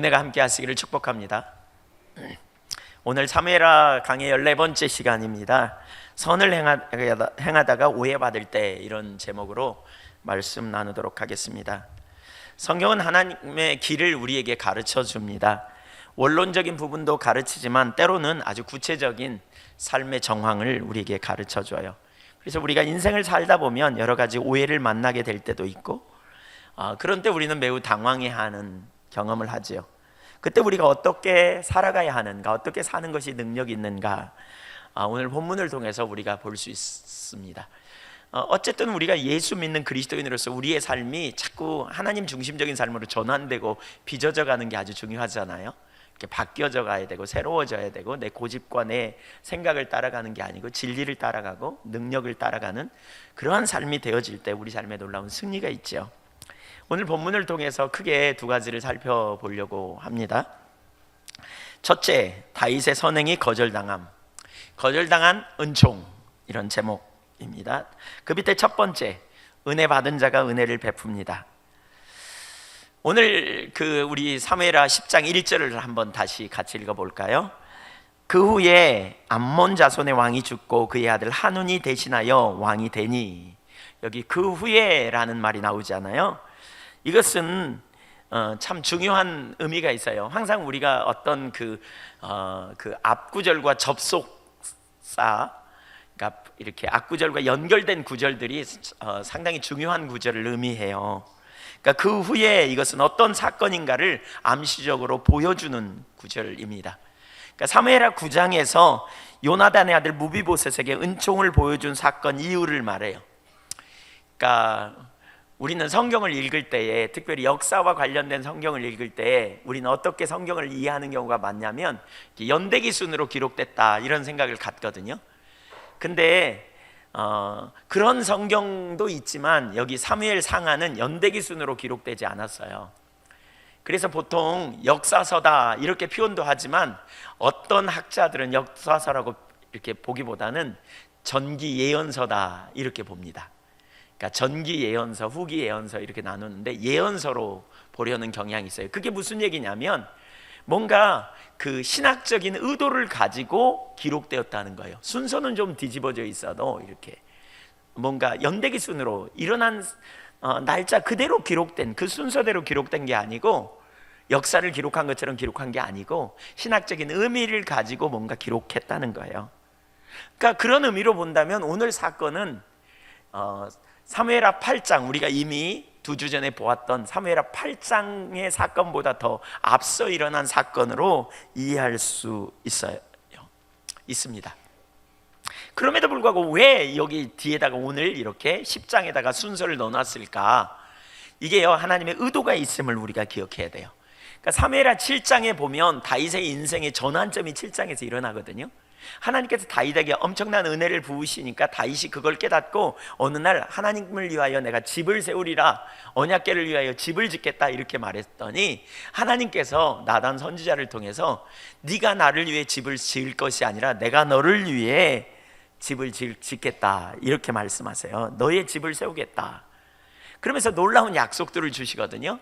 은혜가 함께 하시기를 축복합니다. 오늘 사무엘하 강의 14번째 시간입니다. 선을 행하다가 오해받을 때, 이런 제목으로 말씀 나누도록 하겠습니다. 성경은 하나님의 길을 우리에게 가르쳐 줍니다. 원론적인 부분도 가르치지만 때로는 아주 구체적인 삶의 정황을 우리에게 가르쳐 줘요. 그래서 우리가 인생을 살다 보면 여러 가지 오해를 만나게 될 때도 있고, 그런 때 우리는 매우 당황해하는 경험을 하지요. 그때 우리가 어떻게 살아가야 하는가, 어떻게 사는 것이 능력이 있는가, 오늘 본문을 통해서 우리가 볼 수 있습니다. 어쨌든 우리가 예수 믿는 그리스도인으로서 우리의 삶이 자꾸 하나님 중심적인 삶으로 전환되고 빚어져 가는 게 아주 중요하잖아요. 이렇게 바뀌어져 가야 되고 새로워져야 되고, 내 고집과 내 생각을 따라가는 게 아니고 진리를 따라가고 능력을 따라가는 그러한 삶이 되어질 때 우리 삶에 놀라운 승리가 있죠. 오늘 본문을 통해서 크게 두 가지를 살펴보려고 합니다. 첫째, 다윗의 선행이 거절당함, 거절당한 은총, 이런 제목입니다. 그 밑에 첫 번째, 은혜 받은 자가 은혜를 베풉니다. 오늘 우리 사무엘하 10장 1절을 한번 다시 같이 읽어볼까요? 그 후에 암몬 자손의 왕이 죽고 그의 아들 한운이 대신하여 왕이 되니, 여기 그 후에라는 말이 나오잖아요. 이것은 참 중요한 의미가 있어요. 항상 우리가 어떤 그 앞구절과 접속사, 그러니까 이렇게 앞구절과 연결된 구절들이 상당히 중요한 구절을 의미해요. 그러니까 그 후에 이것은 어떤 사건인가를 암시적으로 보여주는 구절입니다. 그러니까 사무엘하 9장에서 요나단의 아들 무비보셋에게 은총을 보여준 사건 이유를 말해요. 그러니까 우리는 성경을 읽을 때에, 특별히 역사와 관련된 성경을 읽을 때에 우리는 어떻게 성경을 이해하는 경우가 많냐면 연대기 순으로 기록됐다, 이런 생각을 갖거든요. 근데 그런 성경도 있지만 여기 사무엘 상하는 연대기 순으로 기록되지 않았어요. 그래서 보통 역사서다 이렇게 표현도 하지만 어떤 학자들은 역사서라고 이렇게 보기보다는 전기 예언서다 이렇게 봅니다. 그러니까 전기 예언서, 후기 예언서 이렇게 나누는데 예언서로 보려는 경향이 있어요. 그게 무슨 얘기냐면 뭔가 그 신학적인 의도를 가지고 기록되었다는 거예요. 순서는 좀 뒤집어져 있어도 이렇게 뭔가 연대기 순으로 일어난 날짜 그대로 기록된, 그 순서대로 기록된 게 아니고, 역사를 기록한 것처럼 기록한 게 아니고 신학적인 의미를 가지고 뭔가 기록했다는 거예요. 그러니까 그런 의미로 본다면 오늘 사건은 사무엘하 8장, 우리가 이미 2주 전에 보았던 사무엘하 8장의 사건보다 더 앞서 일어난 사건으로 이해할 수 있습니다. 그럼에도 불구하고 왜 여기 뒤에다가 오늘 이렇게 10장에다가 순서를 넣어놨을까? 이게요, 하나님의 의도가 있음을 우리가 기억해야 돼요. 그러니까 사무엘하 7장에 보면 다윗의 인생의 전환점이 7장에서 일어나거든요. 하나님께서 다윗에게 엄청난 은혜를 부으시니까 다윗이 그걸 깨닫고 어느 날 하나님을 위하여 내가 집을 세우리라, 언약궤를 위하여 집을 짓겠다 이렇게 말했더니 하나님께서 나단 선지자를 통해서 네가 나를 위해 집을 지을 것이 아니라 내가 너를 위해 집을 짓겠다 이렇게 말씀하세요. 너의 집을 세우겠다. 그러면서 놀라운 약속들을 주시거든요.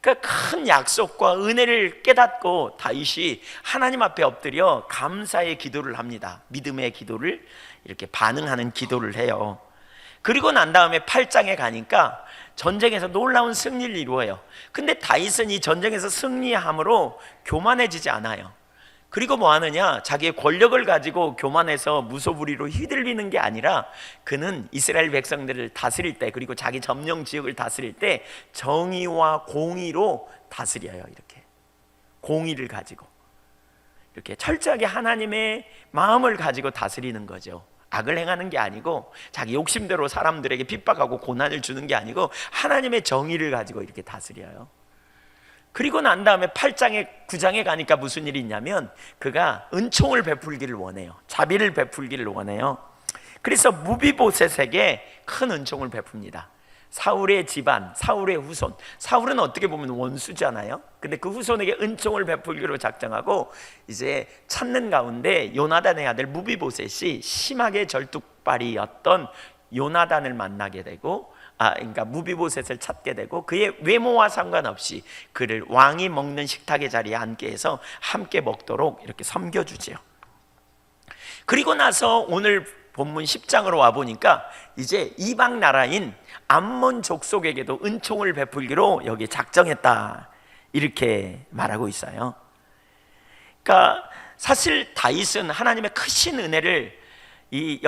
그러니까 큰 약속과 은혜를 깨닫고 다윗이 하나님 앞에 엎드려 감사의 기도를 합니다. 믿음의 기도를 이렇게 반응하는 기도를 해요. 그리고 난 다음에 8장에 가니까 전쟁에서 놀라운 승리를 이루어요. 근데 다윗은 이 전쟁에서 승리함으로 교만해지지 않아요. 그리고 뭐 하느냐, 자기의 권력을 가지고 교만해서 무소불위로 휘둘리는 게 아니라 그는 이스라엘 백성들을 다스릴 때, 그리고 자기 점령 지역을 다스릴 때 정의와 공의로 다스려요. 이렇게 공의를 가지고 이렇게 철저하게 하나님의 마음을 가지고 다스리는 거죠. 악을 행하는 게 아니고 자기 욕심대로 사람들에게 핍박하고 고난을 주는 게 아니고 하나님의 정의를 가지고 이렇게 다스려요. 그리고 난 다음에 8장에 9장에 가니까 무슨 일이 있냐면 그가 은총을 베풀기를 원해요. 자비를 베풀기를 원해요. 그래서 무비보셋에게 큰 은총을 베풉니다. 사울의 집안, 사울의 후손, 사울은 어떻게 보면 원수잖아요. 근데 그 후손에게 은총을 베풀기로 작정하고 이제 찾는 가운데 요나단의 아들 무비보셋이 심하게 절뚝발이었던 요나단을 만나게 되고, 그러니까 무비보셋을 찾게 되고, 그의 외모와 상관없이 그를 왕이 먹는 식탁의 자리에 앉게 해서 함께 먹도록 이렇게 섬겨주지요. 그리고 나서 오늘 본문 10장으로 와 보니까 이제 이방 나라인 암몬 족속에게도 은총을 베풀기로 여기 작정했다, 이렇게 말하고 있어요. 그러니까 사실 다윗은 하나님의 크신 은혜를 이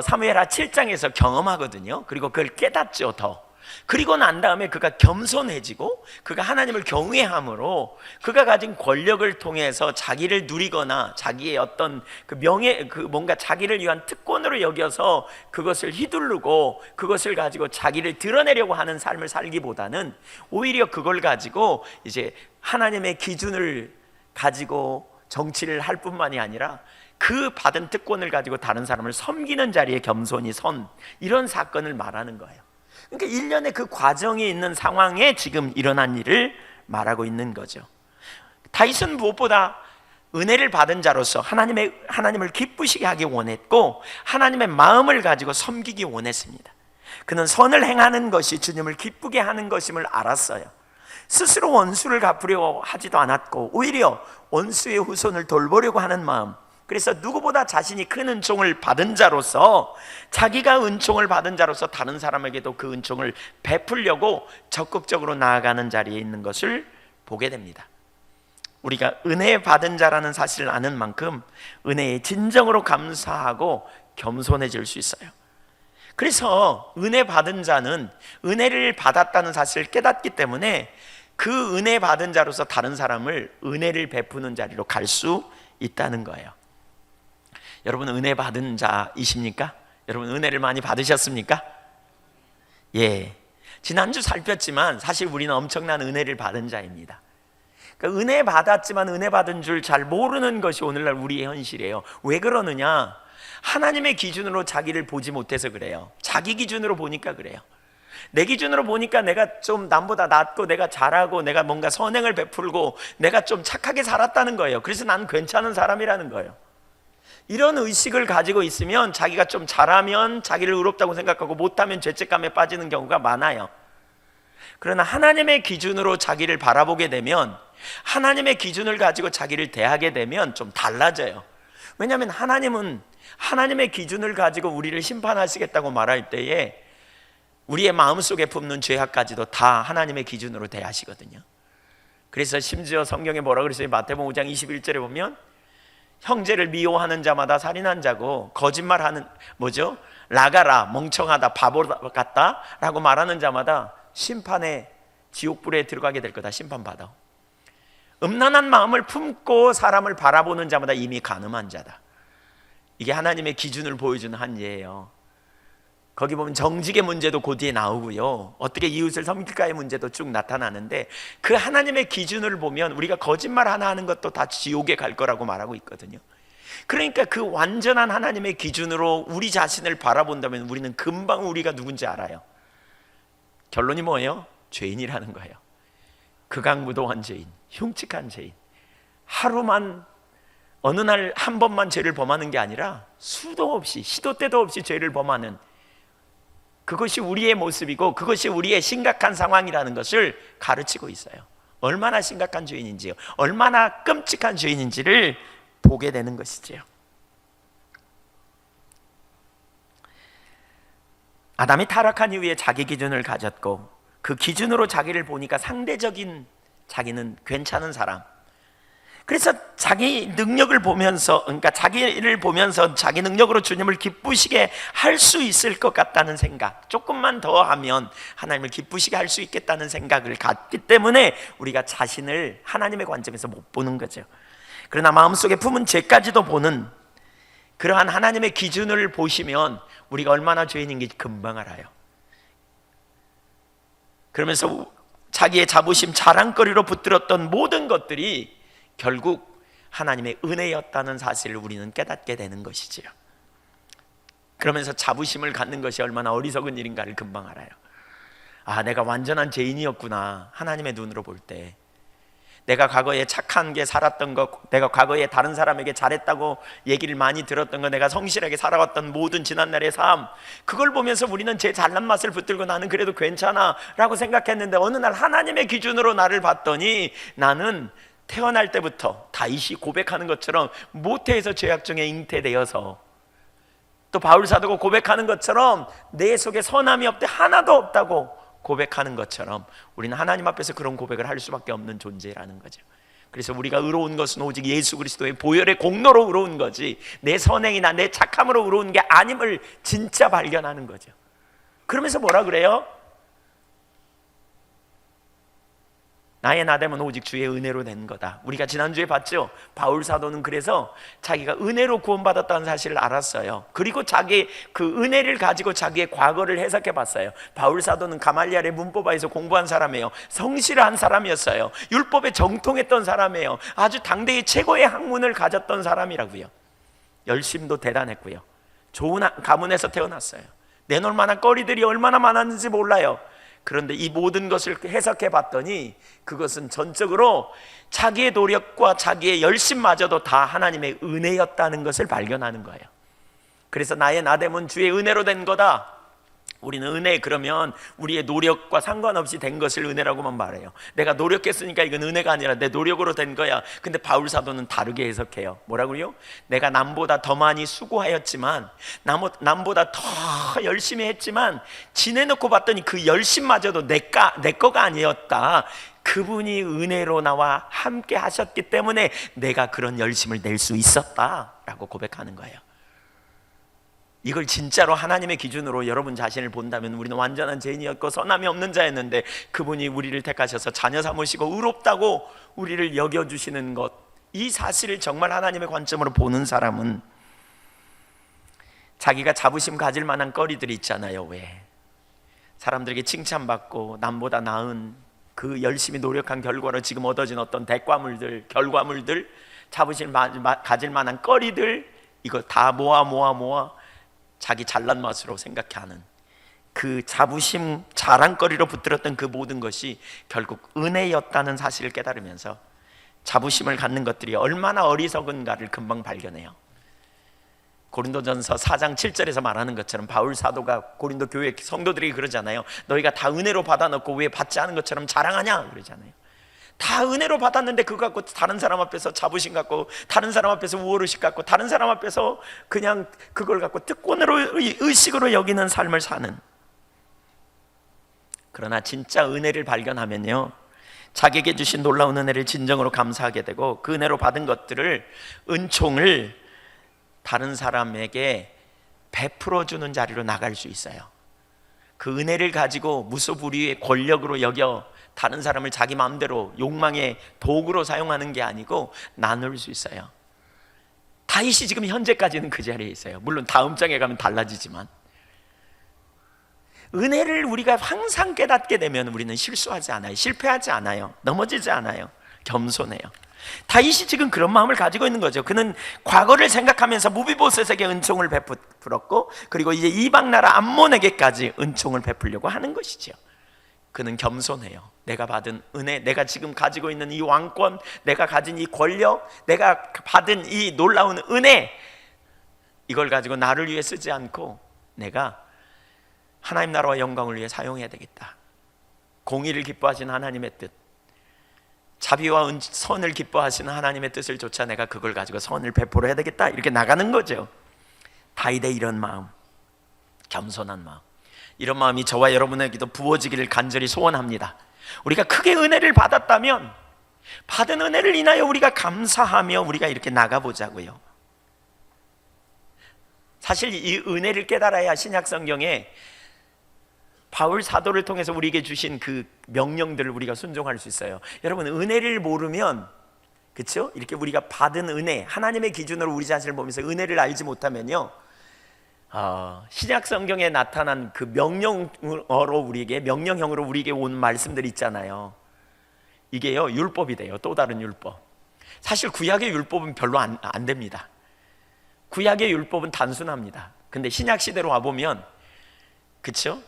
사무엘하 7장에서 경험하거든요. 그리고 그걸 깨닫죠. 더 그리고 난 다음에 그가 겸손해지고 그가 하나님을 경외함으로 그가 가진 권력을 통해서 자기를 누리거나 자기의 어떤 그 명예, 그 뭔가 자기를 위한 특권으로 여겨서 그것을 휘두르고 그것을 가지고 자기를 드러내려고 하는 삶을 살기보다는 오히려 그걸 가지고 이제 하나님의 기준을 가지고 정치를 할 뿐만이 아니라 그 받은 특권을 가지고 다른 사람을 섬기는 자리에 겸손히 선, 이런 사건을 말하는 거예요. 그러니까 일련의 그 과정이 있는 상황에 지금 일어난 일을 말하고 있는 거죠. 다윗은 무엇보다 은혜를 받은 자로서 하나님을 기쁘시게 하기 원했고 하나님의 마음을 가지고 섬기기 원했습니다. 그는 선을 행하는 것이 주님을 기쁘게 하는 것임을 알았어요. 스스로 원수를 갚으려 하지도 않았고 오히려 원수의 후손을 돌보려고 하는 마음, 그래서 누구보다 자신이 큰 은총을 받은 자로서, 자기가 은총을 받은 자로서 다른 사람에게도 그 은총을 베풀려고 적극적으로 나아가는 자리에 있는 것을 보게 됩니다. 우리가 은혜 받은 자라는 사실을 아는 만큼 은혜에 진정으로 감사하고 겸손해질 수 있어요. 그래서 은혜 받은 자는 은혜를 받았다는 사실을 깨닫기 때문에 그 은혜 받은 자로서 다른 사람을 은혜를 베푸는 자리로 갈 수 있다는 거예요. 여러분 은혜 받은 자이십니까? 여러분 은혜를 많이 받으셨습니까? 예. 지난주 살폈지만 사실 우리는 엄청난 은혜를 받은 자입니다. 그러니까 은혜 받았지만 은혜 받은 줄 잘 모르는 것이 오늘날 우리의 현실이에요. 왜 그러느냐? 하나님의 기준으로 자기를 보지 못해서 그래요. 자기 기준으로 보니까 그래요. 내 기준으로 보니까 내가 좀 남보다 낫고 내가 잘하고 내가 뭔가 선행을 베풀고 내가 좀 착하게 살았다는 거예요. 그래서 난 괜찮은 사람이라는 거예요. 이런 의식을 가지고 있으면 자기가 좀 잘하면 자기를 의롭다고 생각하고 못하면 죄책감에 빠지는 경우가 많아요. 그러나 하나님의 기준으로 자기를 바라보게 되면, 하나님의 기준을 가지고 자기를 대하게 되면 좀 달라져요. 왜냐하면 하나님은 하나님의 기준을 가지고 우리를 심판하시겠다고 말할 때에 우리의 마음속에 품는 죄악까지도 다 하나님의 기준으로 대하시거든요. 그래서 심지어 성경에 뭐라 그랬어요? 마태복음 5장 21절에 보면 형제를 미워하는 자마다 살인한 자고, 거짓말하는 라가라, 멍청하다, 바보 같다 라고 말하는 자마다 심판의 지옥불에 들어가게 될 거다. 심판받아. 음란한 마음을 품고 사람을 바라보는 자마다 이미 간음한 자다. 이게 하나님의 기준을 보여주는 한 예예요. 거기 보면 정직의 문제도 그 뒤에 나오고요, 어떻게 이웃을 섬길까의 문제도 쭉 나타나는데, 그 하나님의 기준을 보면 우리가 거짓말 하나 하는 것도 다 지옥에 갈 거라고 말하고 있거든요. 그러니까 그 완전한 하나님의 기준으로 우리 자신을 바라본다면 우리는 금방 우리가 누군지 알아요. 결론이 뭐예요? 죄인이라는 거예요. 극악무도한 죄인, 흉측한 죄인. 하루만, 어느 날 한 번만 죄를 범하는 게 아니라 수도 없이, 시도 때도 없이 죄를 범하는, 그것이 우리의 모습이고 그것이 우리의 심각한 상황이라는 것을 가르치고 있어요. 얼마나 심각한 죄인인지요, 얼마나 끔찍한 죄인인지를 보게 되는 것이지요. 아담이 타락한 이후에 자기 기준을 가졌고 그 기준으로 자기를 보니까 상대적인 자기는 괜찮은 사람, 그래서 자기 능력을 보면서, 그러니까 자기를 보면서 자기 능력으로 주님을 기쁘시게 할 수 있을 것 같다는 생각, 조금만 더 하면 하나님을 기쁘시게 할 수 있겠다는 생각을 갖기 때문에 우리가 자신을 하나님의 관점에서 못 보는 거죠. 그러나 마음속에 품은 죄까지도 보는 그러한 하나님의 기준을 보시면 우리가 얼마나 죄인인지 금방 알아요. 그러면서 자기의 자부심, 자랑거리로 붙들었던 모든 것들이 결국 하나님의 은혜였다는 사실을 우리는 깨닫게 되는 것이지요. 그러면서 자부심을 갖는 것이 얼마나 어리석은 일인가를 금방 알아요. 아, 내가 완전한 죄인이었구나. 하나님의 눈으로 볼 때 내가 과거에 착한 게 살았던 것, 내가 과거에 다른 사람에게 잘했다고 얘기를 많이 들었던 것, 내가 성실하게 살아왔던 모든 지난날의 삶, 그걸 보면서 우리는 제 잘난 맛을 붙들고 나는 그래도 괜찮아 라고 생각했는데, 어느 날 하나님의 기준으로 나를 봤더니 나는 태어날 때부터 다윗이 고백하는 것처럼 모태에서 죄악 중에 잉태되어서, 또 바울 사도가 고백하는 것처럼 내 속에 선함이 없대 하나도 없다고 고백하는 것처럼 우리는 하나님 앞에서 그런 고백을 할 수밖에 없는 존재라는 거죠. 그래서 우리가 의로운 것은 오직 예수 그리스도의 보혈의 공로로 의로운 거지, 내 선행이나 내 착함으로 의로운 게 아님을 진짜 발견하는 거죠. 그러면서 뭐라 그래요? 나의 나됨은 오직 주의 은혜로 된 거다. 우리가 지난주에 봤죠? 바울 사도는 그래서 자기가 은혜로 구원받았다는 사실을 알았어요. 그리고 자기 그 은혜를 가지고 자기의 과거를 해석해 봤어요. 바울 사도는 가말리엘의 문법아에서 공부한 사람이에요. 성실한 사람이었어요. 율법에 정통했던 사람이에요. 아주 당대의 최고의 학문을 가졌던 사람이라고요. 열심도 대단했고요. 좋은 가문에서 태어났어요. 내놓을 만한 거리들이 얼마나 많았는지 몰라요. 그런데 이 모든 것을 해석해 봤더니 그것은 전적으로 자기의 노력과 자기의 열심마저도 다 하나님의 은혜였다는 것을 발견하는 거예요. 그래서 나의 나됨은 주의 은혜로 된 거다. 우리는 은혜 그러면 우리의 노력과 상관없이 된 것을 은혜라고만 말해요. 내가 노력했으니까 이건 은혜가 아니라 내 노력으로 된 거야. 근데 바울 사도는 다르게 해석해요. 뭐라고요? 내가 남보다 더 많이 수고하였지만, 남보다 더 열심히 했지만 지내놓고 봤더니 그 열심마저도 내 거가 아니었다. 그분이 은혜로 나와 함께 하셨기 때문에 내가 그런 열심을 낼 수 있었다라고 고백하는 거예요. 이걸 진짜로 하나님의 기준으로 여러분 자신을 본다면 우리는 완전한 죄인이었고 선함이 없는 자였는데, 그분이 우리를 택하셔서 자녀 삼으시고 의롭다고 우리를 여겨주시는 것, 이 사실을 정말 하나님의 관점으로 보는 사람은 자기가 자부심 가질 만한 거리들이 있잖아요. 왜? 사람들에게 칭찬받고 남보다 나은 그 열심히 노력한 결과로 지금 얻어진 어떤 대과물들, 결과물들, 자부심 가질 만한 거리들, 이거 다 모아 자기 잘난 맛으로 생각하는 그 자부심, 자랑거리로 붙들었던 그 모든 것이 결국 은혜였다는 사실을 깨달으면서 자부심을 갖는 것들이 얼마나 어리석은가를 금방 발견해요. 고린도전서 4장 7절에서 말하는 것처럼 바울 사도가 고린도 교회 성도들이 그러잖아요. 너희가 다 은혜로 받아놓고 왜 받지 않은 것처럼 자랑하냐 그러잖아요. 다 은혜로 받았는데 그거 갖고 다른 사람 앞에서 자부심 갖고, 다른 사람 앞에서 우월의식 갖고, 다른 사람 앞에서 그냥 그걸 갖고 특권으로 의식으로 여기는 삶을 사는. 그러나 진짜 은혜를 발견하면요, 자기에게 주신 놀라운 은혜를 진정으로 감사하게 되고 그 은혜로 받은 것들을, 은총을 다른 사람에게 베풀어 주는 자리로 나갈 수 있어요. 그 은혜를 가지고 무소불위의 권력으로 여겨 다른 사람을 자기 마음대로 욕망의 도구로 사용하는 게 아니고 나눌 수 있어요. 다윗이 지금 현재까지는 그 자리에 있어요. 물론 다음 장에 가면 달라지지만, 은혜를 우리가 항상 깨닫게 되면 우리는 실수하지 않아요. 실패하지 않아요. 넘어지지 않아요. 겸손해요. 다윗이 지금 그런 마음을 가지고 있는 거죠. 그는 과거를 생각하면서 무비보셋에게 은총을 베풀었고, 그리고 이제 이방 나라 암몬에게까지 은총을 베풀려고 하는 것이죠. 그는 겸손해요. 내가 받은 은혜, 내가 지금 가지고 있는 이 왕권, 내가 가진 이 권력, 내가 받은 이 놀라운 은혜, 이걸 가지고 나를 위해 쓰지 않고 내가 하나님 나라와 영광을 위해 사용해야 되겠다. 공의를 기뻐하시는 하나님의 뜻, 자비와 선을 기뻐하시는 하나님의 뜻을 좇아 내가 그걸 가지고 선을 베풀어야 되겠다, 이렇게 나가는 거죠. 다윗의 이런 마음, 겸손한 마음, 이런 마음이 저와 여러분에게도 부어지기를 간절히 소원합니다. 우리가 크게 은혜를 받았다면 받은 은혜를 인하여 우리가 감사하며 우리가 이렇게 나가보자고요. 사실 이 은혜를 깨달아야 신약 성경에 바울 사도를 통해서 우리에게 주신 그 명령들을 우리가 순종할 수 있어요. 여러분, 은혜를 모르면, 그렇죠? 이렇게 우리가 받은 은혜, 하나님의 기준으로 우리 자신을 보면서 은혜를 알지 못하면요, 신약 성경에 나타난 그 명령어로 우리에게, 명령형으로 우리에게 온 말씀들 있잖아요. 이게요, 율법이 돼요. 또 다른 율법. 사실 구약의 율법은 별로 안 됩니다. 구약의 율법은 단순합니다. 근데 신약 시대로 와보면, 그쵸?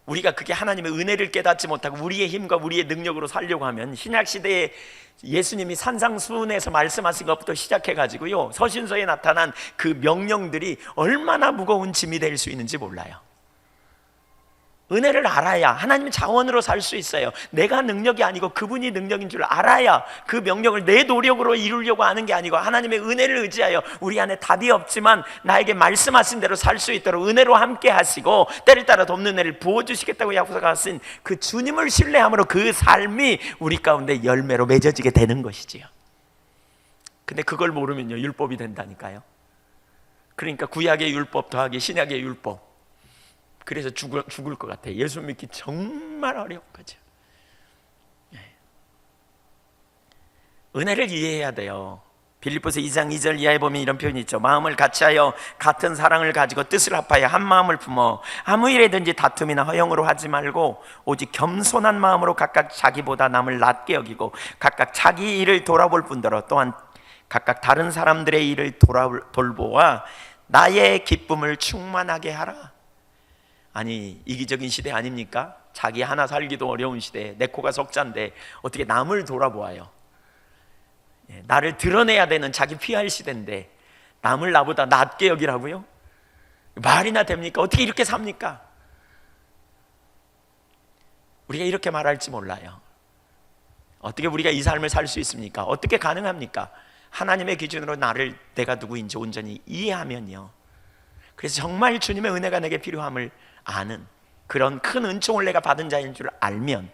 우리가 그게 하나님의 은혜를 깨닫지 못하고 우리의 힘과 우리의 능력으로 살려고 하면, 신약 시대에 예수님이 산상수훈에서 말씀하신 것부터 시작해가지고요, 서신서에 나타난 그 명령들이 얼마나 무거운 짐이 될 수 있는지 몰라요. 은혜를 알아야 하나님의 자원으로 살 수 있어요. 내가 능력이 아니고 그분이 능력인 줄 알아야 그 명령을 내 노력으로 이루려고 하는 게 아니고 하나님의 은혜를 의지하여 우리 안에 답이 없지만 나에게 말씀하신 대로 살 수 있도록 은혜로 함께 하시고 때를 따라 돕는 은혜를 부어주시겠다고 약속하신 그 주님을 신뢰함으로 그 삶이 우리 가운데 열매로 맺어지게 되는 것이지요. 근데 그걸 모르면요, 율법이 된다니까요. 그러니까 구약의 율법 더하기 신약의 율법, 그래서 죽을 것 같아요. 예수 믿기 정말 어려운 거죠. 은혜를 이해해야 돼요. 빌립보서 2장 2절 이하에 보면 이런 표현이 있죠. 마음을 같이하여 같은 사랑을 가지고 뜻을 합하여 한 마음을 품어 아무 일에든지 다툼이나 허영으로 하지 말고 오직 겸손한 마음으로 각각 자기보다 남을 낮게 여기고 각각 자기 일을 돌아볼 뿐더러 또한 각각 다른 사람들의 일을 돌보아 나의 기쁨을 충만하게 하라. 아니, 이기적인 시대 아닙니까? 자기 하나 살기도 어려운 시대에 내 코가 석자인데 어떻게 남을 돌아보아요? 나를 드러내야 되는 자기 피할 시대인데 남을 나보다 낮게 여기라고요? 말이나 됩니까? 어떻게 이렇게 삽니까? 우리가 이렇게 말할지 몰라요. 어떻게 우리가 이 삶을 살 수 있습니까? 어떻게 가능합니까? 하나님의 기준으로 나를, 내가 누구인지 온전히 이해하면요, 그래서 정말 주님의 은혜가 내게 필요함을 아는 그런 큰 은총을 내가 받은 자인 줄 알면,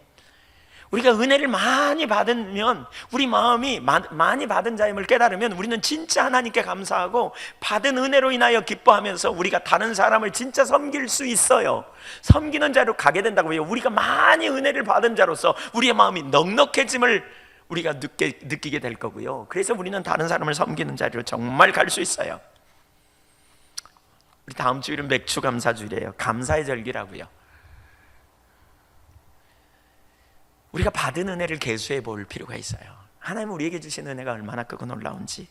우리가 은혜를 많이 받으면, 우리 마음이 많이 받은 자임을 깨달으면 우리는 진짜 하나님께 감사하고 받은 은혜로 인하여 기뻐하면서 우리가 다른 사람을 진짜 섬길 수 있어요. 섬기는 자로 가게 된다고요. 우리가 많이 은혜를 받은 자로서 우리의 마음이 넉넉해짐을 우리가 느끼게 될 거고요. 그래서 우리는 다른 사람을 섬기는 자리로 정말 갈 수 있어요. 우리 다음 주일은 맥주 감사주일이에요. 감사의 절기라고요. 우리가 받은 은혜를 계수해 볼 필요가 있어요. 하나님 우리에게 주신 은혜가 얼마나 크고 놀라운지,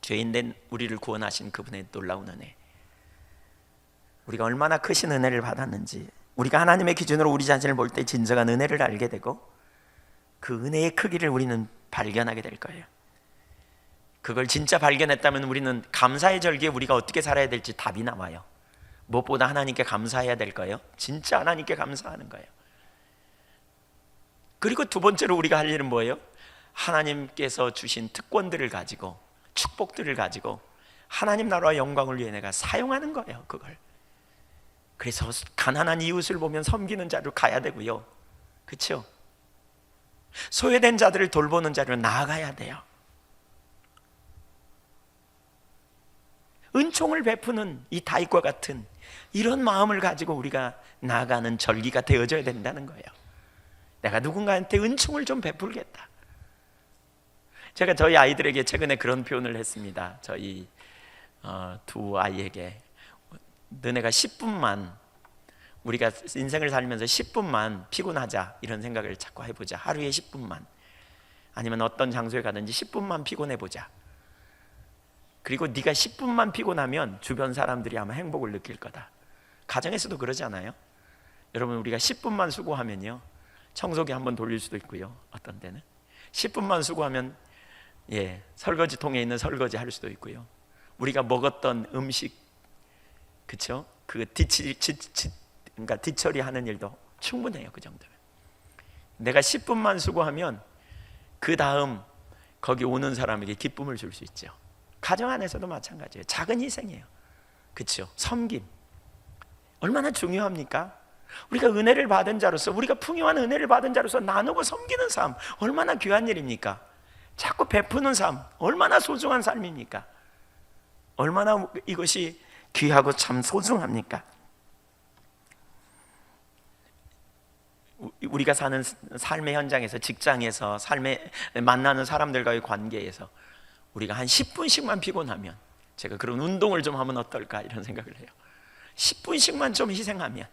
죄인된 우리를 구원하신 그분의 놀라운 은혜, 우리가 얼마나 크신 은혜를 받았는지, 우리가 하나님의 기준으로 우리 자신을 볼 때 진정한 은혜를 알게 되고 그 은혜의 크기를 우리는 발견하게 될 거예요. 그걸 진짜 발견했다면 우리는 감사의 절기에 우리가 어떻게 살아야 될지 답이 나와요. 무엇보다 하나님께 감사해야 될 거예요. 진짜 하나님께 감사하는 거예요. 그리고 두 번째로 우리가 할 일은 뭐예요? 하나님께서 주신 특권들을 가지고, 축복들을 가지고 하나님 나라와 영광을 위해 내가 사용하는 거예요. 그걸. 그래서 가난한 이웃을 보면 섬기는 자로 가야 되고요, 그렇죠? 소외된 자들을 돌보는 자로 나아가야 돼요. 은총을 베푸는 이 다윗과 같은 이런 마음을 가지고 우리가 나아가는 절기가 되어져야 된다는 거예요. 내가 누군가한테 은총을 좀 베풀겠다. 제가 저희 아이들에게 최근에 그런 표현을 했습니다. 저희 두 아이에게, 너네가 10분만, 우리가 인생을 살면서 10분만 피곤하자, 이런 생각을 자꾸 해보자. 하루에 10분만, 아니면 어떤 장소에 가든지 10분만 피곤해보자. 그리고 네가 10분만 피곤하면 주변 사람들이 아마 행복을 느낄 거다. 가정에서도 그러지 않아요? 여러분, 우리가 10분만 수고하면요, 청소기 한번 돌릴 수도 있고요, 어떤 때는 10분만 수고하면 설거지통에 있는 설거지 할 수도 있고요, 우리가 먹었던 음식, 그쵸? 그 그러니까 뒤처리하는 일도 충분해요. 그 정도면 내가 10분만 수고하면 그 다음 거기 오는 사람에게 기쁨을 줄 수 있죠. 가정 안에서도 마찬가지예요. 작은 희생이에요. 그렇죠? 섬김 얼마나 중요합니까? 우리가 은혜를 받은 자로서, 우리가 풍요한 은혜를 받은 자로서 나누고 섬기는 삶 얼마나 귀한 일입니까? 자꾸 베푸는 삶 얼마나 소중한 삶입니까? 얼마나 이것이 귀하고 참 소중합니까? 우리가 사는 삶의 현장에서, 직장에서, 삶에 만나는 사람들과의 관계에서 우리가 한 10분씩만 피곤하면, 제가 그런 운동을 좀 하면 어떨까 이런 생각을 해요. 10분씩만 좀 희생하면,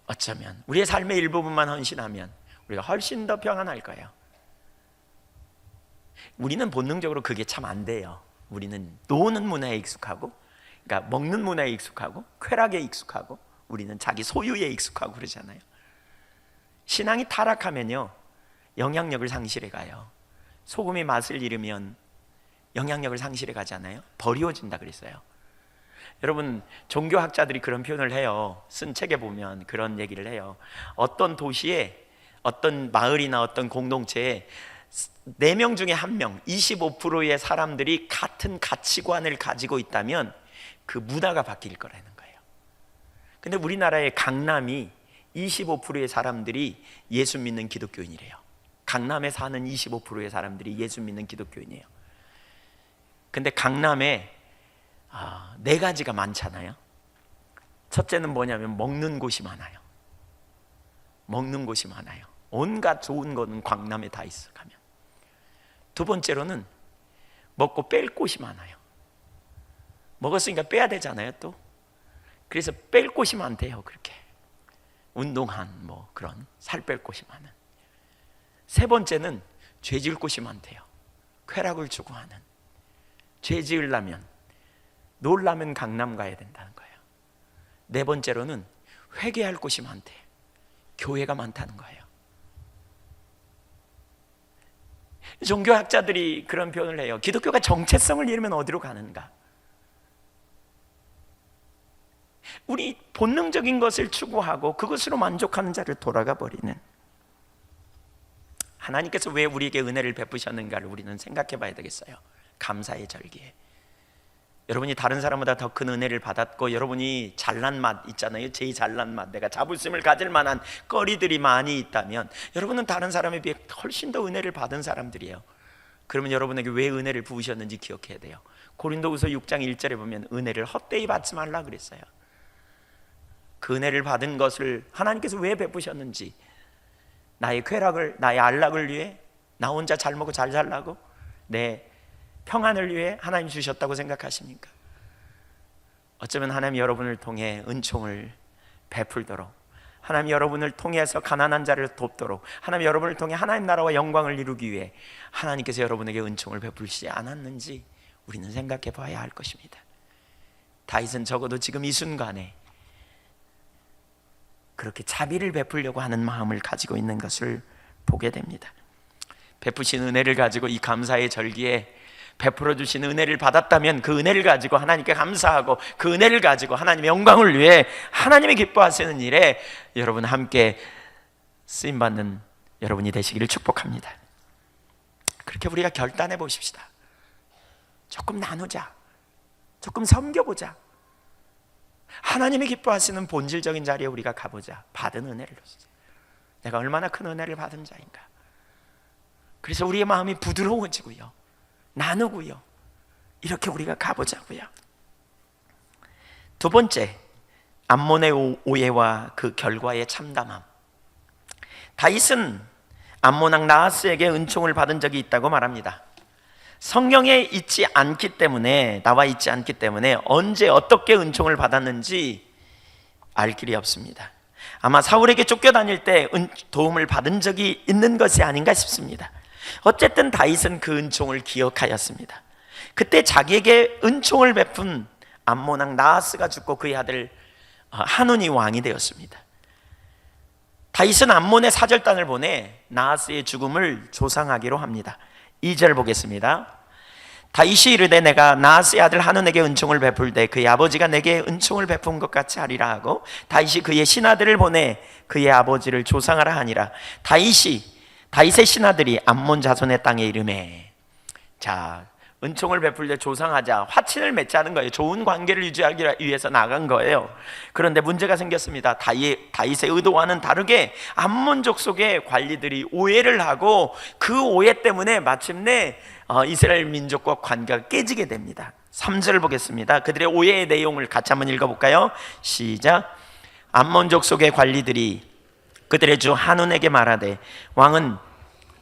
어쩌면 우리의 삶의 일부분만 헌신하면 우리가 훨씬 더 평안할 거예요. 우리는 본능적으로 그게 참 안 돼요. 우리는 노는 문화에 익숙하고, 그러니까 먹는 문화에 익숙하고, 쾌락에 익숙하고, 우리는 자기 소유에 익숙하고 그러잖아요. 신앙이 타락하면요, 영향력을 상실해 가요. 소금이 맛을 잃으면 영향력을 상실해 가잖아요. 버리워진다 그랬어요. 여러분, 종교학자들이 그런 표현을 해요. 쓴 책에 보면 그런 얘기를 해요. 어떤 도시에, 어떤 마을이나 어떤 공동체에 4명 중에 1명, 25%의 사람들이 같은 가치관을 가지고 있다면 그 문화가 바뀔 거라는 거예요. 근데 우리나라의 강남이 25%의 사람들이 예수 믿는 기독교인이래요. 강남에 사는 25%의 사람들이 예수 믿는 기독교인이에요. 근데 강남에 4가지가 많잖아요. 첫째는 뭐냐면 먹는 곳이 많아요. 먹는 곳이 많아요. 온갖 좋은 거는 강남에 다 있어 가면. 두 번째로는 먹고 뺄 곳이 많아요. 먹었으니까 빼야 되잖아요 또. 그래서 뺄 곳이 많대요. 그렇게 운동한 뭐 그런 살 뺄 곳이 많은. 세 번째는 죄 지을 곳이 많대요. 쾌락을 추구하는. 죄 지으려면, 놀라면 강남 가야 된다는 거예요. 네 번째로는 회개할 곳이 많대요. 교회가 많다는 거예요. 종교학자들이 그런 표현을 해요. 기독교가 정체성을 잃으면 어디로 가는가? 우리 본능적인 것을 추구하고 그것으로 만족하는 자를 돌아가 버리는. 하나님께서 왜 우리에게 은혜를 베푸셨는가를 우리는 생각해 봐야 되겠어요. 감사의 절기에 여러분이 다른 사람보다 더 큰 은혜를 받았고, 여러분이 잘난 맛 있잖아요. 제일 잘난 맛, 내가 자부심을 가질 만한 거리들이 많이 있다면 여러분은 다른 사람에 비해 훨씬 더 은혜를 받은 사람들이에요. 그러면 여러분에게 왜 은혜를 부으셨는지 기억해야 돼요. 고린도후서 6장 1절에 보면 은혜를 헛되이 받지 말라 그랬어요. 그 은혜를 받은 것을 하나님께서 왜 베푸셨는지, 나의 쾌락을, 나의 안락을 위해, 나 혼자 잘 먹고 잘 살라고, 내 평안을 위해 하나님 주셨다고 생각하십니까? 어쩌면 하나님 여러분을 통해 은총을 베풀도록, 하나님 여러분을 통해서 가난한 자를 돕도록, 하나님 여러분을 통해 하나님 나라와 영광을 이루기 위해 하나님께서 여러분에게 은총을 베풀지 않았는지 우리는 생각해 봐야 할 것입니다. 다윗은 적어도 지금 이 순간에 그렇게 자비를 베풀려고 하는 마음을 가지고 있는 것을 보게 됩니다. 베푸신 은혜를 가지고 이 감사의 절기에 베풀어 주신 은혜를 받았다면 그 은혜를 가지고 하나님께 감사하고, 그 은혜를 가지고 하나님의 영광을 위해 하나님이 기뻐하시는 일에 여러분 함께 쓰임받는 여러분이 되시기를 축복합니다. 그렇게 우리가 결단해 보십시다. 조금 나누자, 조금 섬겨보자. 하나님이 기뻐하시는 본질적인 자리에 우리가 가보자. 받은 은혜로서 내가 얼마나 큰 은혜를 받은 자인가. 그래서 우리의 마음이 부드러워지고요, 나누고요, 이렇게 우리가 가보자고요. 두 번째, 암몬의 오해와 그 결과의 참담함. 다윗은 암몬 왕 나하스에게 은총을 받은 적이 있다고 말합니다. 성경에 있지 않기 때문에, 나와 있지 않기 때문에 언제 어떻게 은총을 받았는지 알 길이 없습니다. 아마 사울에게 쫓겨다닐 때 도움을 받은 적이 있는 것이 아닌가 싶습니다. 어쨌든 다윗은 그 은총을 기억하였습니다. 그때 자기에게 은총을 베푼 암몬 왕 나하스가 죽고 그의 아들 한운이 왕이 되었습니다. 다윗은 암몬의 사절단을 보내 나하스의 죽음을 조상하기로 합니다. 2절 보겠습니다. 다윗이 이르되 내가 나하스의 아들 한운에게 은총을 베풀되 그의 아버지가 내게 은총을 베푼 것 같이 하리라 하고, 다윗이 그의 신하들을 보내 그의 아버지를 조상하라 하니라. 다윗의 신하들이 암몬 자손의 땅에 이르매. 자, 은총을 베풀 때 조상하자, 화친을 맺자는 거예요. 좋은 관계를 유지하기 위해서 나간 거예요. 그런데 문제가 생겼습니다. 다윗의 의도와는 다르게 암몬 족속의 관리들이 오해를 하고, 그 오해 때문에 마침내 이스라엘 민족과 관계가 깨지게 됩니다. 3절을 보겠습니다. 그들의 오해의 내용을 같이 한번 읽어볼까요? 시작. 암몬 족속의 관리들이 그들의 주 한운에게 말하되 왕은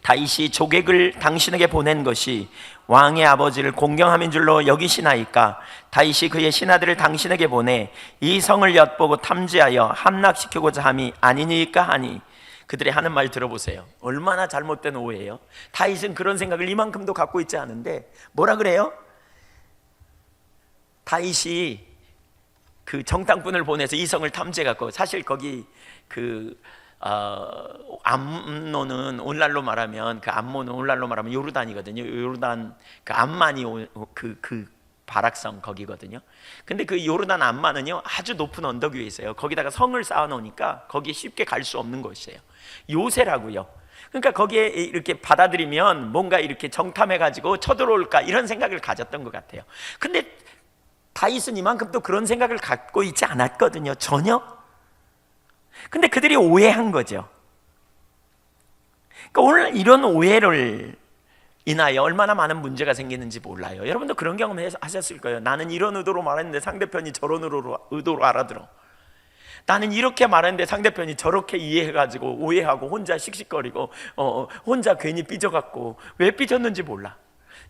다윗이 조객을 당신에게 보낸 것이 왕의 아버지를 공경함인 줄로 여기시나이까? 다윗이 그의 신하들을 당신에게 보내 이 성을 엿보고 탐지하여 함락시키고자 함이 아니니까 하니. 그들이 하는 말 들어보세요. 얼마나 잘못된 오해예요. 다윗은 그런 생각을 이만큼도 갖고 있지 않은데 뭐라 그래요? 다윗이 그 정탐꾼을 보내서 이성을 탐지해갖고, 사실 거기 암몬은 오늘날로 말하면 요르단이거든요. 요르단 그 암만이 그 바락성 거기거든요. 근데 그 요르단 암만은요 아주 높은 언덕 위에 있어요. 거기다가 성을 쌓아 놓으니까 거기에 쉽게 갈 수 없는 곳이에요. 요새라고요. 그러니까 거기에 이렇게 받아들이면 뭔가 이렇게 정탐해가지고 쳐들어올까 이런 생각을 가졌던 것 같아요. 근데 다윗은 이만큼 또 그런 생각을 갖고 있지 않았거든요. 전혀. 근데 그들이 오해한 거죠. 그러니까 오늘 이런 오해를 인하여 얼마나 많은 문제가 생기는지 몰라요. 여러분도 그런 경험 하셨을 거예요. 나는 이런 의도로 말했는데 상대편이 저런 의도로 알아들어. 나는 이렇게 말했는데 상대편이 저렇게 이해해가지고 오해하고 혼자 씩씩거리고 혼자 괜히 삐져갖고 왜 삐졌는지 몰라.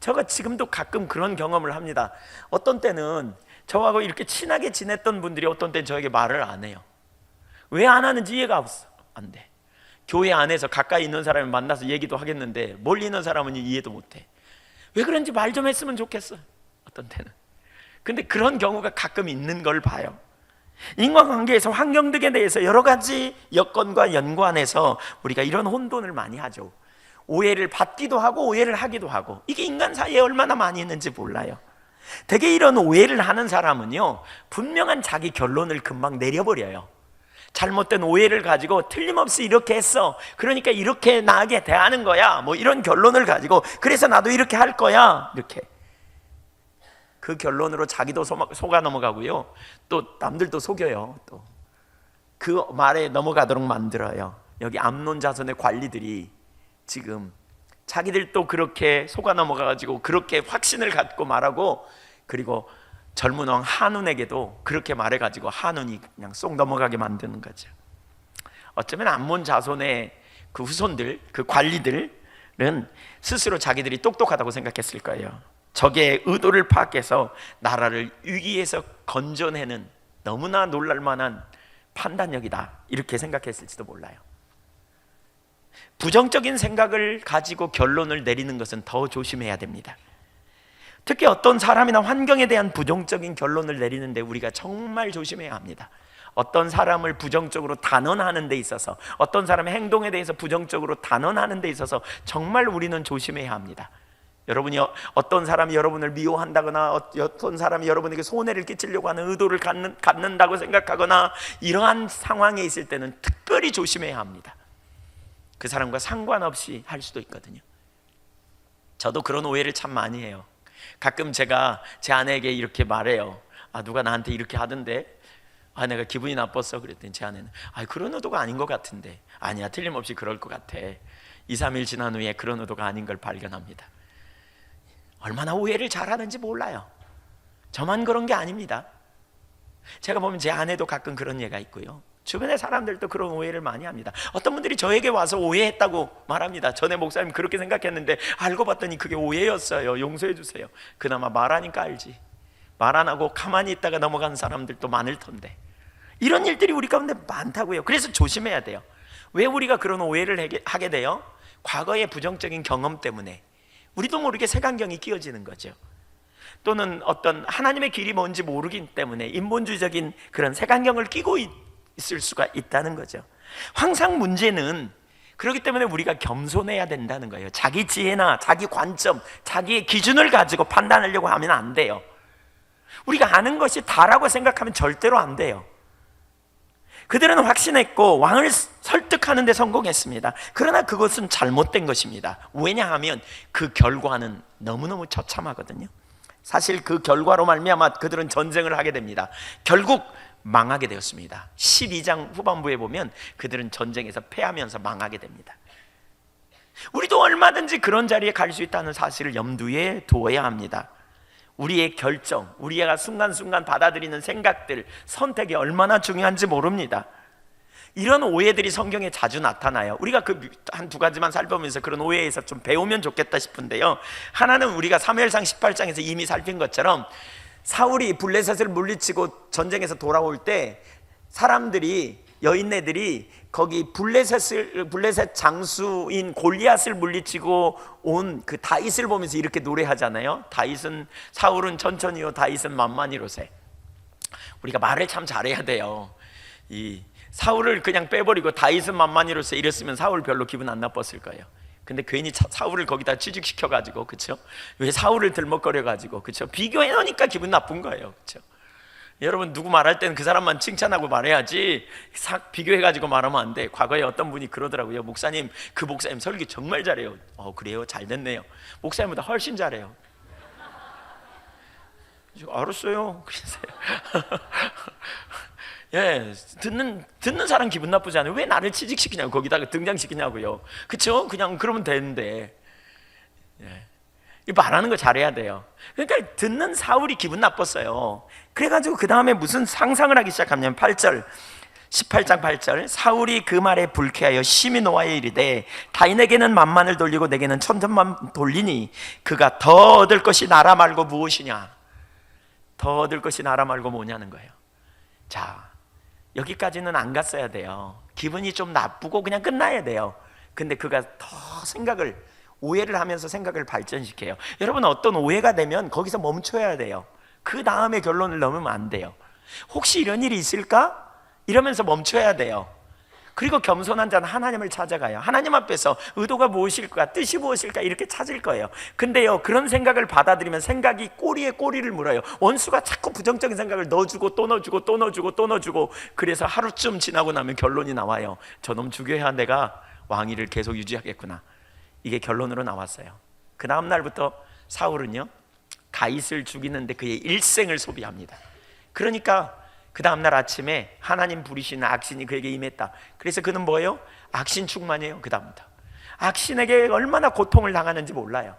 제가 지금도 가끔 그런 경험을 합니다. 어떤 때는 저하고 이렇게 친하게 지냈던 분들이 어떤 때는 저에게 말을 안 해요. 왜 안 하는지 이해가 안 돼. 교회 안에서 가까이 있는 사람을 만나서 얘기도 하겠는데 멀리 있는 사람은 이해도 못해. 왜 그런지 말 좀 했으면 좋겠어, 어떤 때는. 근데 그런 경우가 가끔 있는 걸 봐요. 인간관계에서 환경 등에 대해서 여러 가지 여건과 연관해서 우리가 이런 혼돈을 많이 하죠. 오해를 받기도 하고 오해를 하기도 하고, 이게 인간 사이에 얼마나 많이 있는지 몰라요. 되게 이런 오해를 하는 사람은요 분명한 자기 결론을 금방 내려버려요. 잘못된 오해를 가지고 틀림없이 이렇게 했어, 그러니까 이렇게 나에게 대하는 거야, 뭐 이런 결론을 가지고 그래서 나도 이렇게 할 거야, 이렇게 그 결론으로 자기도 속아 넘어가고요, 또 남들도 속여요. 또 그 말에 넘어가도록 만들어요. 여기 암논 자손의 관리들이 지금 자기들도 그렇게 속아 넘어가가지고 그렇게 확신을 갖고 말하고, 그리고 젊은 왕 한운에게도 그렇게 말해가지고 한운이 그냥 쏙 넘어가게 만드는 거죠. 어쩌면 암몬 자손의 그 후손들, 그 관리들은 스스로 자기들이 똑똑하다고 생각했을 거예요. 적의 의도를 파악해서 나라를 위기에서 건져내는 너무나 놀랄만한 판단력이다, 이렇게 생각했을지도 몰라요. 부정적인 생각을 가지고 결론을 내리는 것은 더 조심해야 됩니다. 특히 어떤 사람이나 환경에 대한 부정적인 결론을 내리는데 우리가 정말 조심해야 합니다. 어떤 사람을 부정적으로 단언하는 데 있어서, 어떤 사람의 행동에 대해서 부정적으로 단언하는 데 있어서 정말 우리는 조심해야 합니다. 여러분이 어떤 사람이 여러분을 미워한다거나 어떤 사람이 여러분에게 손해를 끼치려고 하는 의도를 갖는다고 생각하거나 이러한 상황에 있을 때는 특별히 조심해야 합니다. 그 사람과 상관없이 할 수도 있거든요. 저도 그런 오해를 참 많이 해요. 가끔 제가 제 아내에게 이렇게 말해요. 누가 나한테 이렇게 하던데 내가 기분이 나빴어, 그랬더니 제 아내는 그런 의도가 아닌 것 같은데. 아니야, 틀림없이 그럴 것 같아. 2, 3일 지난 후에 그런 의도가 아닌 걸 발견합니다. 얼마나 오해를 잘하는지 몰라요. 저만 그런 게 아닙니다. 제가 보면 제 아내도 가끔 그런 예가 있고요, 주변의 사람들도 그런 오해를 많이 합니다. 어떤 분들이 저에게 와서 오해했다고 말합니다. 전에 목사님 그렇게 생각했는데 알고 봤더니 그게 오해였어요, 용서해 주세요. 그나마 말하니까 알지, 말 안 하고 가만히 있다가 넘어간 사람들도 많을 텐데. 이런 일들이 우리 가운데 많다고요. 그래서 조심해야 돼요. 왜 우리가 그런 오해를 하게 돼요? 과거의 부정적인 경험 때문에 우리도 모르게 색안경이 끼어지는 거죠. 또는 어떤 하나님의 길이 뭔지 모르기 때문에 인본주의적인 그런 색안경을 끼고 있을 수가 있다는 거죠. 항상 문제는 그렇기 때문에 우리가 겸손해야 된다는 거예요. 자기 지혜나 자기 관점, 자기의 기준을 가지고 판단하려고 하면 안 돼요. 우리가 아는 것이 다라고 생각하면 절대로 안 돼요. 그들은 확신했고 왕을 설득하는 데 성공했습니다. 그러나 그것은 잘못된 것입니다. 왜냐하면 그 결과는 너무너무 처참하거든요. 사실 그 결과로 말미암아 그들은 전쟁을 하게 됩니다. 결국 망하게 되었습니다. 12장 후반부에 보면 그들은 전쟁에서 패하면서 망하게 됩니다. 우리도 얼마든지 그런 자리에 갈 수 있다는 사실을 염두에 두어야 합니다. 우리의 결정, 우리가 순간순간 받아들이는 생각들, 선택이 얼마나 중요한지 모릅니다. 이런 오해들이 성경에 자주 나타나요. 우리가 그 한 두 가지만 살펴보면서 그런 오해에서 좀 배우면 좋겠다 싶은데요, 하나는 우리가 사무엘상 18장에서 이미 살핀 것처럼 사울이 블레셋을 물리치고 전쟁에서 돌아올 때 사람들이, 여인네들이 거기 블레셋 장수인 골리앗을 물리치고 온 그 다윗을 보면서 이렇게 노래하잖아요. 사울은 천천히요, 다윗은 만만히로세. 우리가 말을 참 잘해야 돼요. 이 사울을 그냥 빼버리고 다윗은 만만히로서 이랬으면 사울 별로 기분 안 나빴을 거예요. 근데 괜히 사울을 거기다 취직시켜가지고, 그쵸? 왜 사울을 들먹거려가지고, 그쵸? 비교해 놓으니까 기분 나쁜 거예요, 그쵸? 여러분, 누구 말할 때는 그 사람만 칭찬하고 말해야지 비교해가지고 말하면 안 돼. 과거에 어떤 분이 그러더라고요. 목사님, 그 목사님 설교 정말 잘해요. 그래요? 잘 됐네요. 목사님보다 훨씬 잘해요. 알았어요. 그러세요. 예, 듣는 사람 기분 나쁘지 않아요. 왜 나를 취직시키냐고, 거기다가 등장시키냐고요. 그쵸? 그냥 그러면 되는데. 예. 말하는 거 잘해야 돼요. 그러니까 듣는 사울이 기분 나빴어요. 그래가지고 그 다음에 무슨 상상을 하기 시작하면 8절 18장 8절 사울이 그 말에 불쾌하여 심히 노하여 이르되 다인에게는 만만을 돌리고 내게는 천천만 돌리니 그가 더 얻을 것이 나라 말고 무엇이냐. 더 얻을 것이 나라 말고 뭐냐는 거예요. 자, 여기까지는 안 갔어야 돼요. 기분이 좀 나쁘고 그냥 끝나야 돼요. 근데 그가 더 오해를 하면서 생각을 발전시켜요. 여러분, 어떤 오해가 되면 거기서 멈춰야 돼요. 그 다음에 결론을 넘으면 안 돼요. 혹시 이런 일이 있을까? 이러면서 멈춰야 돼요. 그리고 겸손한 자는 하나님을 찾아가요. 하나님 앞에서 의도가 무엇일까, 뜻이 무엇일까 이렇게 찾을 거예요. 근데요, 그런 생각을 받아들이면 생각이 꼬리에 꼬리를 물어요. 원수가 자꾸 부정적인 생각을 넣어주고 또 넣어주고 또 넣어주고 또 넣어주고, 그래서 하루쯤 지나고 나면 결론이 나와요. 저놈 죽여야 내가 왕위를 계속 유지하겠구나. 이게 결론으로 나왔어요. 그 다음 날부터 사울은요, 다윗을 죽이는데 그의 일생을 소비합니다. 그러니까 그 다음날 아침에 하나님 부리시는 악신이 그에게 임했다. 그래서 그는 뭐예요? 악신 충만이에요. 그 다음부터 악신에게 얼마나 고통을 당하는지 몰라요.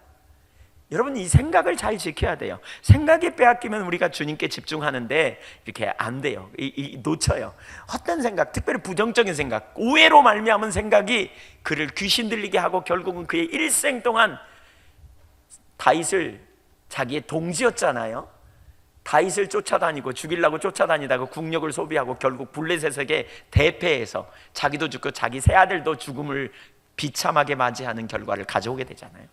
여러분, 이 생각을 잘 지켜야 돼요. 생각이 빼앗기면 우리가 주님께 집중하는데 이렇게 안 돼요. 놓쳐요. 헛된 생각, 특별히 부정적인 생각, 오해로 말미암은 생각이 그를 귀신 들리게 하고 결국은 그의 일생 동안 다윗을 자기의 동지였잖아요. 다윗을 쫓아다니고 죽이려고 쫓아다니다가 국력을 소비하고 결국 블레셋에게 대패해서 자기도 죽고 자기 세 아들도 죽음을 비참하게 맞이하는 결과를 가져오게 되잖아요.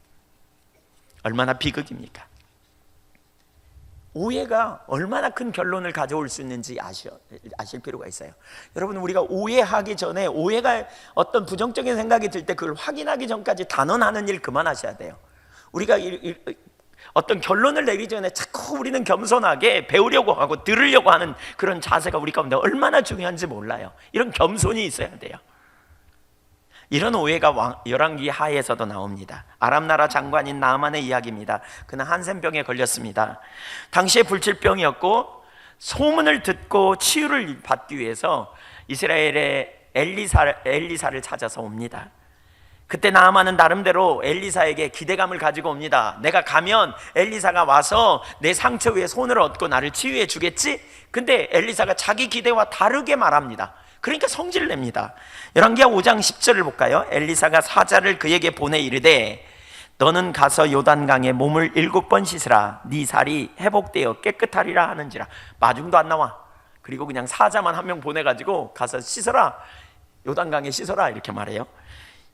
얼마나 비극입니까? 오해가 얼마나 큰 결론을 가져올 수 있는지 아실 필요가 있어요. 여러분, 우리가 오해하기 전에, 오해가 어떤 부정적인 생각이 들 때 그걸 확인하기 전까지 단언하는 일 그만하셔야 돼요. 우리가 어떤 결론을 내리기 전에 자꾸 우리는 겸손하게 배우려고 하고 들으려고 하는 그런 자세가 우리 가운데 얼마나 중요한지 몰라요. 이런 겸손이 있어야 돼요. 이런 오해가 열왕기 하에서도 나옵니다. 아람 나라 장관인 나아만의 이야기입니다. 그는 한센병에 걸렸습니다. 당시에 불치병이었고 소문을 듣고 치유를 받기 위해서 이스라엘의 엘리사를 찾아서 옵니다. 그때 나아만은 나름대로 엘리사에게 기대감을 가지고 옵니다. 내가 가면 엘리사가 와서 내 상처 위에 손을 얹고 나를 치유해 주겠지? 근데 엘리사가 자기 기대와 다르게 말합니다. 그러니까 성질을 냅니다. 열왕기하 5장 10절을 볼까요? 엘리사가 사자를 그에게 보내 이르되 너는 가서 요단강에 몸을 7번 씻으라. 네 살이 회복되어 깨끗하리라 하는지라. 마중도 안 나와. 그리고 그냥 사자만 한 명 보내가지고 가서 씻어라, 요단강에 씻어라 이렇게 말해요.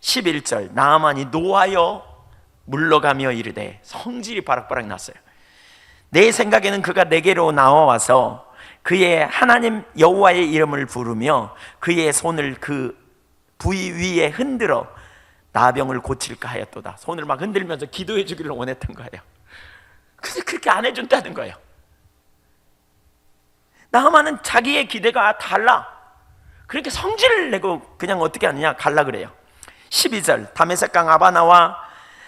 11절 나아만이 노하여 물러가며 이르되, 성질이 바락바락 났어요. 내 생각에는 그가 내게로 나와와서 그의 하나님 여호와의 이름을 부르며 그의 손을 그 부위 위에 흔들어 나병을 고칠까 하였도다. 손을 막 흔들면서 기도해 주기를 원했던 거예요. 근데 그렇게 안 해준다는 거예요. 나아만은 자기의 기대가 달라. 그렇게 성질을 내고 그냥 어떻게 하느냐, 갈라 그래요. 12절 다메섹강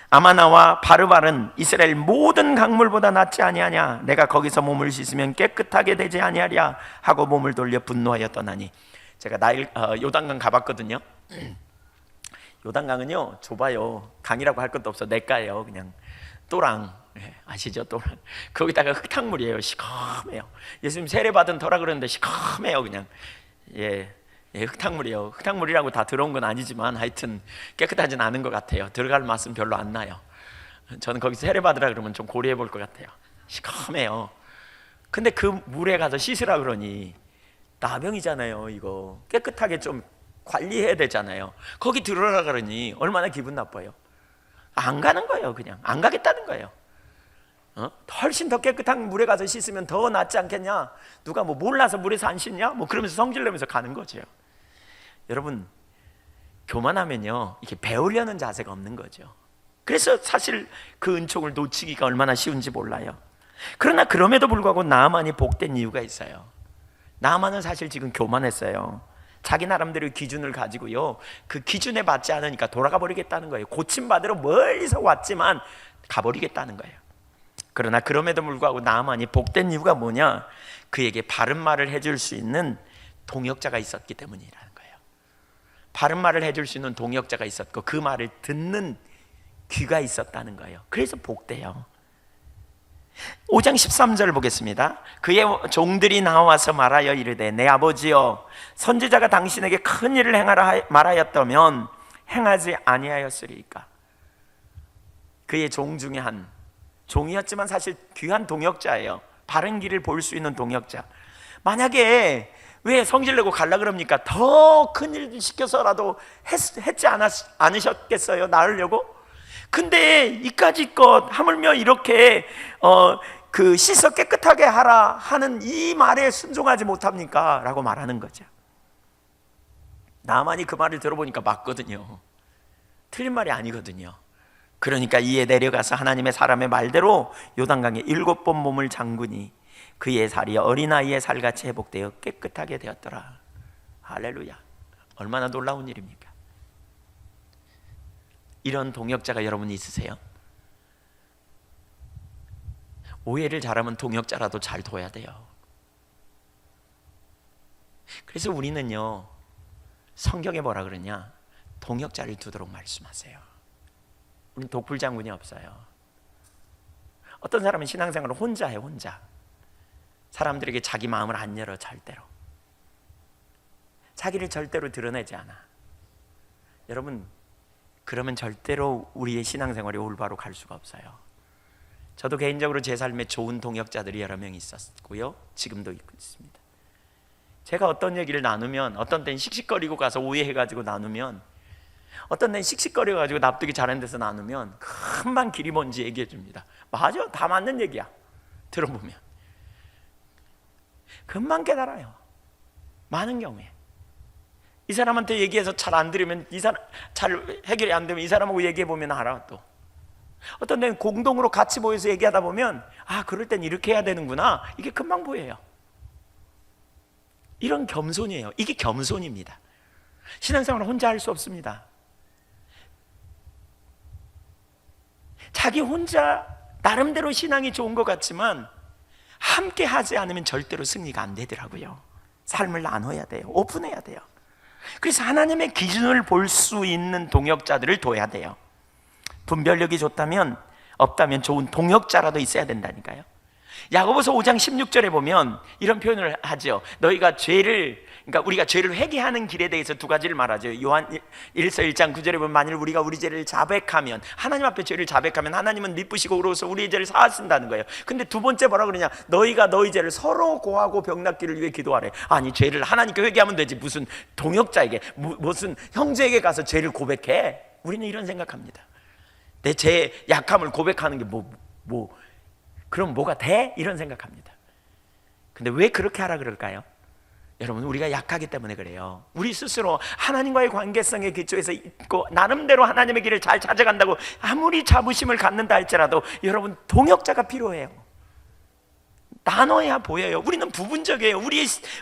아마나와 바르발은 이스라엘 모든 강물보다 낫지 아니하냐. 내가 거기서 몸을 씻으면 깨끗하게 되지 아니하랴 하고 몸을 돌려 분노하여 떠나니. 제가 요단강 가봤거든요. 요단강은요 좁아요. 강이라고 할 것도 없어. 냇가예요. 그냥 또랑, 아시죠? 또랑. 거기다가 흙탕물이에요. 시커매요. 예수님 세례받은 터라 그러는데 시커매요. 그냥 흙탕물이에요. 흙탕물이라고 다 들어온 건 아니지만 하여튼 깨끗하진 않은 것 같아요. 들어갈 맛은 별로 안 나요. 저는 거기서 세례받으라 그러면 좀 고려해 볼 것 같아요. 시커매요. 근데 그 물에 가서 씻으라 그러니 나병이잖아요. 이거 깨끗하게 좀 관리해야 되잖아요. 거기 들어라 그러니 얼마나 기분 나빠요. 안 가는 거예요. 그냥 안 가겠다는 거예요. 훨씬 더 깨끗한 물에 가서 씻으면 더 낫지 않겠냐? 누가 뭐 몰라서 물에서 안 씻냐? 뭐 그러면서 성질내면서 가는 거죠. 여러분, 교만하면요 이렇게 배우려는 자세가 없는 거죠. 그래서 사실 그 은총을 놓치기가 얼마나 쉬운지 몰라요. 그러나 그럼에도 불구하고 나아만이 복된 이유가 있어요. 나아만은 사실 지금 교만했어요. 자기 나름대로의 기준을 가지고요 그 기준에 맞지 않으니까 돌아가 버리겠다는 거예요. 고침받으러 멀리서 왔지만 가버리겠다는 거예요. 그러나 그럼에도 불구하고 나아만이 복된 이유가 뭐냐? 그에게 바른 말을 해줄 수 있는 동역자가 있었기 때문이라는 거예요. 바른 말을 해줄 수 있는 동역자가 있었고 그 말을 듣는 귀가 있었다는 거예요. 그래서 복돼요. 5장 13절을 보겠습니다. 그의 종들이 나와서 말하여 이르되 내 아버지여 선지자가 당신에게 큰 일을 행하라 말하였다면 행하지 아니하였으리까. 그의 종 중에 한 종이었지만 사실 귀한 동역자예요. 바른 길을 볼 수 있는 동역자. 만약에 왜 성질내고 갈라 그럽니까? 더 큰 일 시켜서라도 했지 않으셨겠어요? 나으려고? 근데 이까짓 하물며 이렇게 그 씻어 깨끗하게 하라 하는 이 말에 순종하지 못합니까? 라고 말하는 거죠. 나만이 그 말을 들어보니까 맞거든요. 틀린 말이 아니거든요. 그러니까 이에 내려가서 하나님의 사람의 말대로 요단강에 7번 몸을 잠그니 그의 살이 어린아이의 살같이 회복되어 깨끗하게 되었더라. 할렐루야. 얼마나 놀라운 일입니까? 이런 동역자가 여러분 있으세요? 오해를 잘하면 동역자라도 잘 둬야 돼요. 그래서 우리는요 성경에 뭐라 그러냐? 동역자를 두도록 말씀하세요. 우리는 독불장군이 없어요. 어떤 사람은 신앙생활을 혼자 해요. 혼자. 사람들에게 자기 마음을 안 열어. 절대로 자기를 절대로 드러내지 않아. 여러분, 그러면 절대로 우리의 신앙생활이 올바로 갈 수가 없어요. 저도 개인적으로 제 삶에 좋은 동역자들이 여러 명 있었고요 지금도 있습니다. 제가 어떤 얘기를 나누면 어떤 때는 씩씩거리고 가서 오해해가지고 나누면 어떤 데는 씩씩거려가지고 납득이 잘 안 돼서 나누면 금방 길이 뭔지 얘기해 줍니다. 맞아, 다 맞는 얘기야. 들어보면 금방 깨달아요. 많은 경우에 이 사람한테 얘기해서 잘 안 들으면 이 사람 잘 해결이 안 되면 이 사람하고 얘기해 보면 알아. 또 어떤 데는 공동으로 같이 모여서 얘기하다 보면 아, 그럴 땐 이렇게 해야 되는구나. 이게 금방 보여요. 이런 겸손이에요. 이게 겸손입니다. 신앙생활을 혼자 할 수 없습니다. 자기 혼자 나름대로 신앙이 좋은 것 같지만 함께 하지 않으면 절대로 승리가 안 되더라고요. 삶을 나눠야 돼요. 오픈해야 돼요. 그래서 하나님의 기준을 볼 수 있는 동역자들을 둬야 돼요. 분별력이 좋다면 없다면 좋은 동역자라도 있어야 된다니까요. 야고보서 5장 16절에 보면 이런 표현을 하죠. 너희가 그러니까 우리가 죄를 회개하는 길에 대해서 두 가지를 말하죠. 요한 1서 1장 9절에 보면 만일 우리가 우리 죄를 자백하면, 하나님 앞에 죄를 자백하면 하나님은 미쁘시고 의로워서 우리의 죄를 사하신다는 거예요. 근데 두 번째 뭐라 그러냐? 너희가 너희 죄를 서로 고하고 병낫기를 위해 기도하래. 아니, 죄를 하나님께 회개하면 되지 무슨 동역자에게, 무슨 형제에게 가서 죄를 고백해? 우리는 이런 생각합니다. 내 죄 약함을 고백하는 게 그럼 뭐가 돼? 이런 생각합니다. 근데 왜 그렇게 하라 그럴까요? 여러분, 우리가 약하기 때문에 그래요. 우리 스스로 하나님과의 관계성에 기초해서 있고 나름대로 하나님의 길을 잘 찾아간다고 아무리 자부심을 갖는다 할지라도 여러분, 동역자가 필요해요. 나눠야 보여요. 우리는 부분적이에요.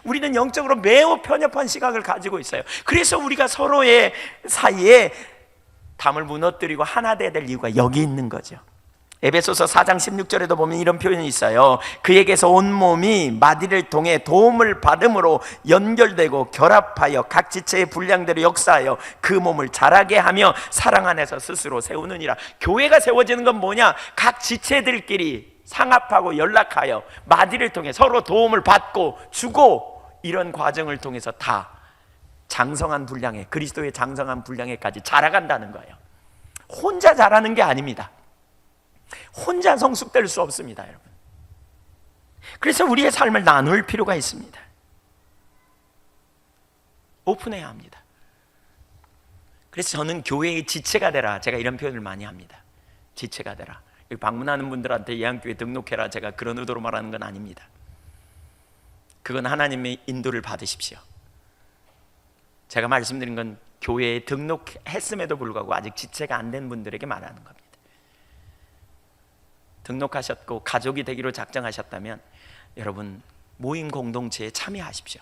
우리는 영적으로 매우 편협한 시각을 가지고 있어요. 그래서 우리가 서로의 사이에 담을 무너뜨리고 하나 돼야 될 이유가 여기 있는 거죠. 에베소서 4장 16절에도 보면 이런 표현이 있어요. 그에게서 온 몸이 마디를 통해 도움을 받음으로 연결되고 결합하여 각 지체의 분량대로 역사하여 그 몸을 자라게 하며 사랑 안에서 스스로 세우느니라. 교회가 세워지는 건 뭐냐? 각 지체들끼리 상합하고 연락하여 마디를 통해 서로 도움을 받고 주고, 이런 과정을 통해서 다 장성한 분량에, 그리스도의 장성한 분량에까지 자라간다는 거예요. 혼자 자라는 게 아닙니다. 혼자 성숙될 수 없습니다, 여러분. 그래서 우리의 삶을 나눌 필요가 있습니다. 오픈해야 합니다. 그래서 저는 교회의 지체가 되라, 제가 이런 표현을 많이 합니다. 지체가 되라. 방문하는 분들한테 예한교회 등록해라, 제가 그런 의도로 말하는 건 아닙니다. 그건 하나님의 인도를 받으십시오. 제가 말씀드린 건 교회에 등록했음에도 불구하고 아직 지체가 안 된 분들에게 말하는 겁니다. 등록하셨고 가족이 되기로 작정하셨다면 여러분 모임 공동체에 참여하십시오.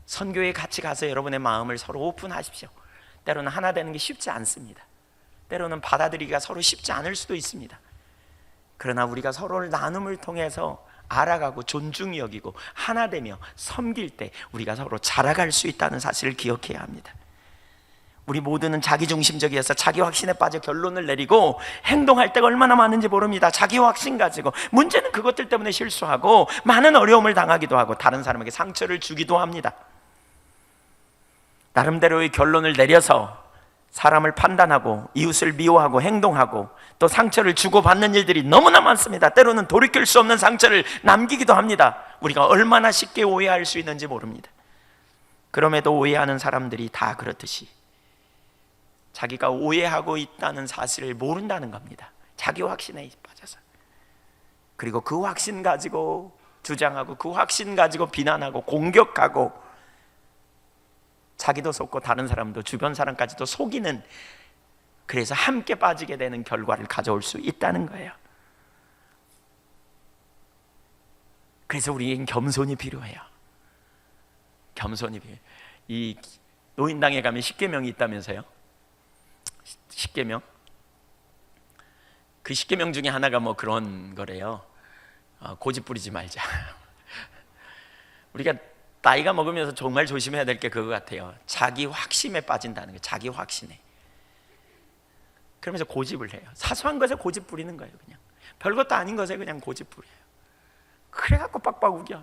선교에 같이 가서 여러분의 마음을 서로 오픈하십시오. 때로는 하나 되는 게 쉽지 않습니다. 때로는 받아들이기가 서로 쉽지 않을 수도 있습니다. 그러나 우리가 서로를 나눔을 통해서 알아가고 존중히 여기고 하나 되며 섬길 때 우리가 서로 자라갈 수 있다는 사실을 기억해야 합니다. 우리 모두는 자기중심적이어서 자기 확신에 빠져 결론을 내리고 행동할 때가 얼마나 많은지 모릅니다. 자기 확신 가지고 문제는 그것들 때문에 실수하고 많은 어려움을 당하기도 하고 다른 사람에게 상처를 주기도 합니다. 나름대로의 결론을 내려서 사람을 판단하고 이웃을 미워하고 행동하고 또 상처를 주고받는 일들이 너무나 많습니다. 때로는 돌이킬 수 없는 상처를 남기기도 합니다. 우리가 얼마나 쉽게 오해할 수 있는지 모릅니다. 그럼에도 오해하는 사람들이 다 그렇듯이 자기가 오해하고 있다는 사실을 모른다는 겁니다. 자기 확신에 빠져서. 그리고 그 확신 가지고 주장하고 그 확신 가지고 비난하고 공격하고 자기도 속고 다른 사람도 주변 사람까지도 속이는, 그래서 함께 빠지게 되는 결과를 가져올 수 있다는 거예요. 그래서 우리에겐 겸손이 필요해요. 겸손이 필요해요. 이 노인당에 가면 십계명이 있다면서요? 십계명? 그 십계명 중에 하나가 뭐 그런 거래요. 고집 부리지 말자. 우리가 나이가 먹으면서 정말 조심해야 될 게 그거 같아요. 자기 확신에 빠진다는 거예요. 자기 확신에. 그러면서 고집을 해요. 사소한 것에 고집 부리는 거예요. 그냥 별것도 아닌 것에 그냥 고집 부려요. 그래갖고 빡빡 우겨.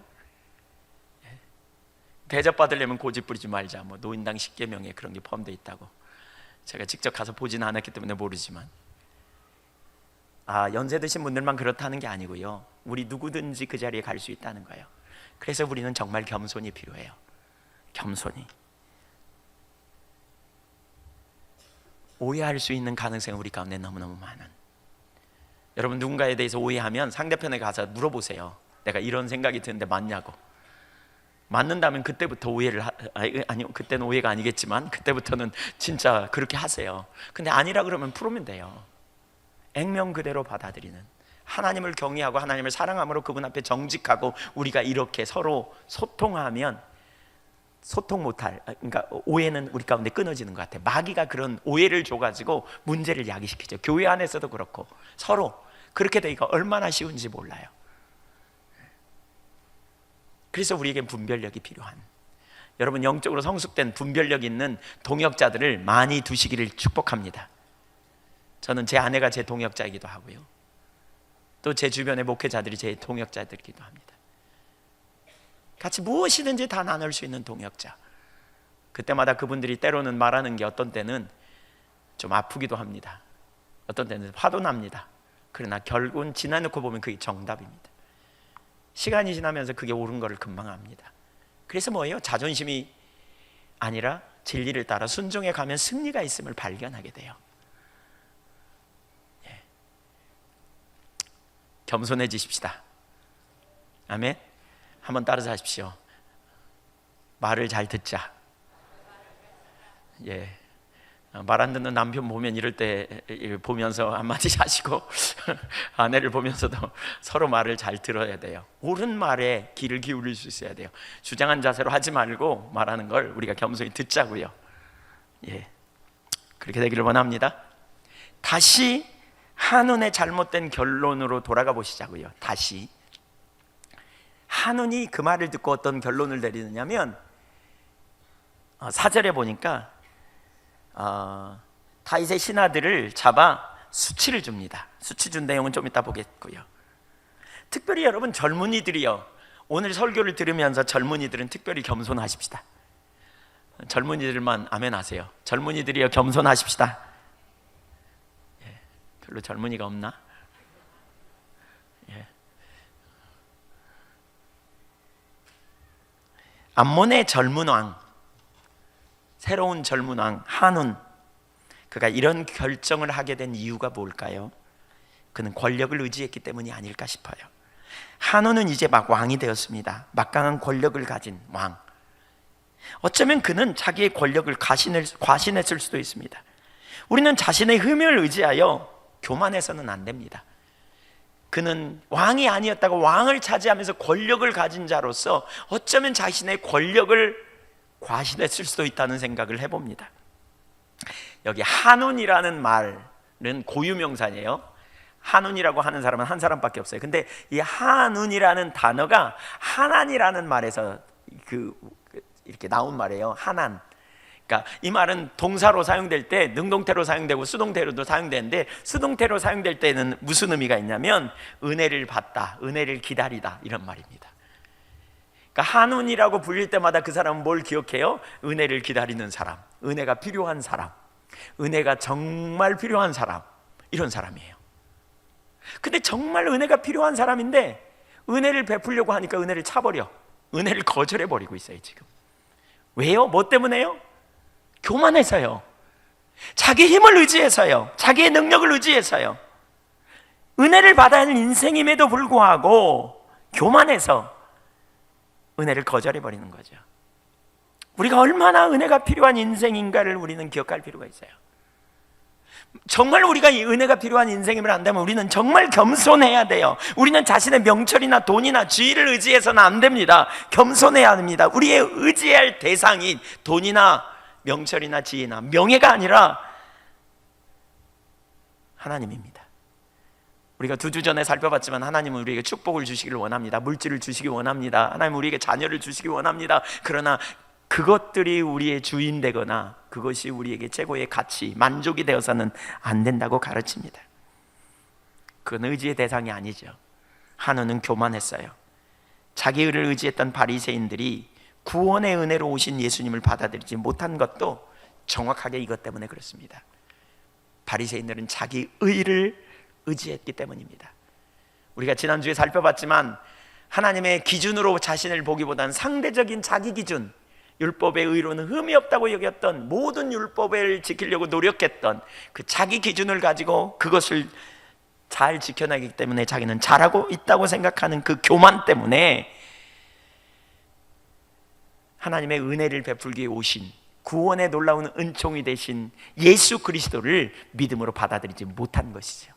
대접받으려면 고집 부리지 말자, 뭐 노인당 십계명에 그런 게 포함되어 있다고. 제가 직접 가서 보지는 않았기 때문에 모르지만, 연세 드신 분들만 그렇다는 게 아니고요, 우리 누구든지 그 자리에 갈 수 있다는 거예요. 그래서 우리는 정말 겸손이 필요해요. 겸손이. 오해할 수 있는 가능성이 우리 가운데 너무너무 많은. 여러분 누군가에 대해서 오해하면 상대편에 가서 물어보세요. 내가 이런 생각이 드는데 맞냐고. 맞는다면 그때부터 오해를 아니요, 그때는 오해가 아니겠지만 그때부터는 진짜 그렇게 하세요. 근데 아니라 그러면 풀으면 돼요. 액면 그대로 받아들이는, 하나님을 경외하고 하나님을 사랑함으로 그분 앞에 정직하고 우리가 이렇게 서로 소통하면 소통 못할, 그러니까 오해는 우리 가운데 끊어지는 것 같아요. 마귀가 그런 오해를 줘가지고 문제를 야기시키죠. 교회 안에서도 그렇고 서로 그렇게 되기가 얼마나 쉬운지 몰라요. 그래서 우리에게 분별력이 필요한, 여러분 영적으로 성숙된 분별력 있는 동역자들을 많이 두시기를 축복합니다. 저는 제 아내가 제 동역자이기도 하고요, 또 제 주변의 목회자들이 제 동역자들이기도 합니다. 같이 무엇이든지 다 나눌 수 있는 동역자. 그때마다 그분들이 때로는 말하는 게 어떤 때는 좀 아프기도 합니다. 어떤 때는 화도 납니다. 그러나 결국은 지나놓고 보면 그게 정답입니다. 시간이 지나면서 그게 옳은 거를 금방 압니다. 그래서 뭐예요? 자존심이 아니라 진리를 따라 순종해 가면 승리가 있음을 발견하게 돼요. 겸손해지십시다. 아멘. 한번 따라서 하십시오. 말을 잘 듣자. 말 안 듣는 남편 보면 이럴 때 보면서 한마디 하시고 아내를 보면서도 서로 말을 잘 들어야 돼요. 옳은 말에 귀를 기울일 수 있어야 돼요. 주장한 자세로 하지 말고 말하는 걸 우리가 겸손히 듣자고요. 그렇게 되기를 원합니다. 다시 한운의 잘못된 결론으로 돌아가 보시자고요. 다시 한운이 그 말을 듣고 어떤 결론을 내리느냐면 4절에 보니까 다윗의 신하들을 잡아 수치를 줍니다. 수치 준 내용은 좀 이따 보겠고요. 특별히 여러분 젊은이들이요, 오늘 설교를 들으면서 젊은이들은 특별히 겸손하십시다. 젊은이들만 아멘 하세요. 젊은이들이요, 겸손하십시다. 별로 젊은이가 없나? 암몬의 젊은 왕, 새로운 젊은 왕 한운, 그가 이런 결정을 하게 된 이유가 뭘까요? 그는 권력을 의지했기 때문이 아닐까 싶어요. 한우는 이제 막 왕이 되었습니다. 막강한 권력을 가진 왕. 어쩌면 그는 자기의 권력을 과신했을 수도 있습니다. 우리는 자신의 힘을 의지하여 교만해서는 안 됩니다. 그는 왕이 아니었다고 왕을 차지하면서 권력을 가진 자로서 어쩌면 자신의 권력을 과신했을 수도 있다는 생각을 해봅니다. 여기 한운이라는 말은 고유명사예요. 한운이라고 하는 사람은 한 사람밖에 없어요. 근데 이 한운이라는 단어가 하난이라는 말에서 이렇게 나온 말이에요. 하난. 그러니까 이 말은 동사로 사용될 때 능동태로 사용되고 수동태로도 사용되는데, 수동태로 사용될 때는 무슨 의미가 있냐면 은혜를 받다, 은혜를 기다리다, 이런 말입니다. 그러니까 한운이라고 불릴 때마다 그 사람은 뭘 기억해요? 은혜를 기다리는 사람, 은혜가 필요한 사람, 은혜가 정말 필요한 사람, 이런 사람이에요. 근데 정말 은혜가 필요한 사람인데 은혜를 베풀려고 하니까 은혜를 차버려, 은혜를 거절해버리고 있어요 지금. 왜요? 뭐 때문에요? 교만해서요. 자기 힘을 의지해서요. 자기의 능력을 의지해서요. 은혜를 받아야 하는 인생임에도 불구하고 교만해서 은혜를 거절해버리는 거죠. 우리가 얼마나 은혜가 필요한 인생인가를 우리는 기억할 필요가 있어요. 정말 우리가 이 은혜가 필요한 인생임을 안다면 우리는 정말 겸손해야 돼요. 우리는 자신의 명철이나 돈이나 지위를 의지해서는 안 됩니다. 겸손해야 합니다. 우리의 의지해야 할 대상이 돈이나 명철이나 지위나 명예가 아니라 하나님입니다. 우리가 2주 전에 살펴봤지만 하나님은 우리에게 축복을 주시기를 원합니다. 물질을 주시기 원합니다. 하나님은 우리에게 자녀를 주시기 원합니다. 그러나 그것들이 우리의 주인 되거나 그것이 우리에게 최고의 가치, 만족이 되어서는 안 된다고 가르칩니다. 그건 의지의 대상이 아니죠. 한우는 교만했어요. 자기 의를 의지했던 바리새인들이 구원의 은혜로 오신 예수님을 받아들이지 못한 것도 정확하게 이것 때문에 그렇습니다. 바리새인들은 자기 의를 의지했기 때문입니다. 우리가 지난주에 살펴봤지만 하나님의 기준으로 자신을 보기보다는 상대적인 자기 기준, 율법의 의로는 흠이 없다고 여겼던, 모든 율법을 지키려고 노력했던 그 자기 기준을 가지고 그것을 잘 지켜내기 때문에 자기는 잘하고 있다고 생각하는 그 교만 때문에 하나님의 은혜를 베풀기에 오신, 구원의 놀라운 은총이 되신 예수 그리스도를 믿음으로 받아들이지 못한 것이죠.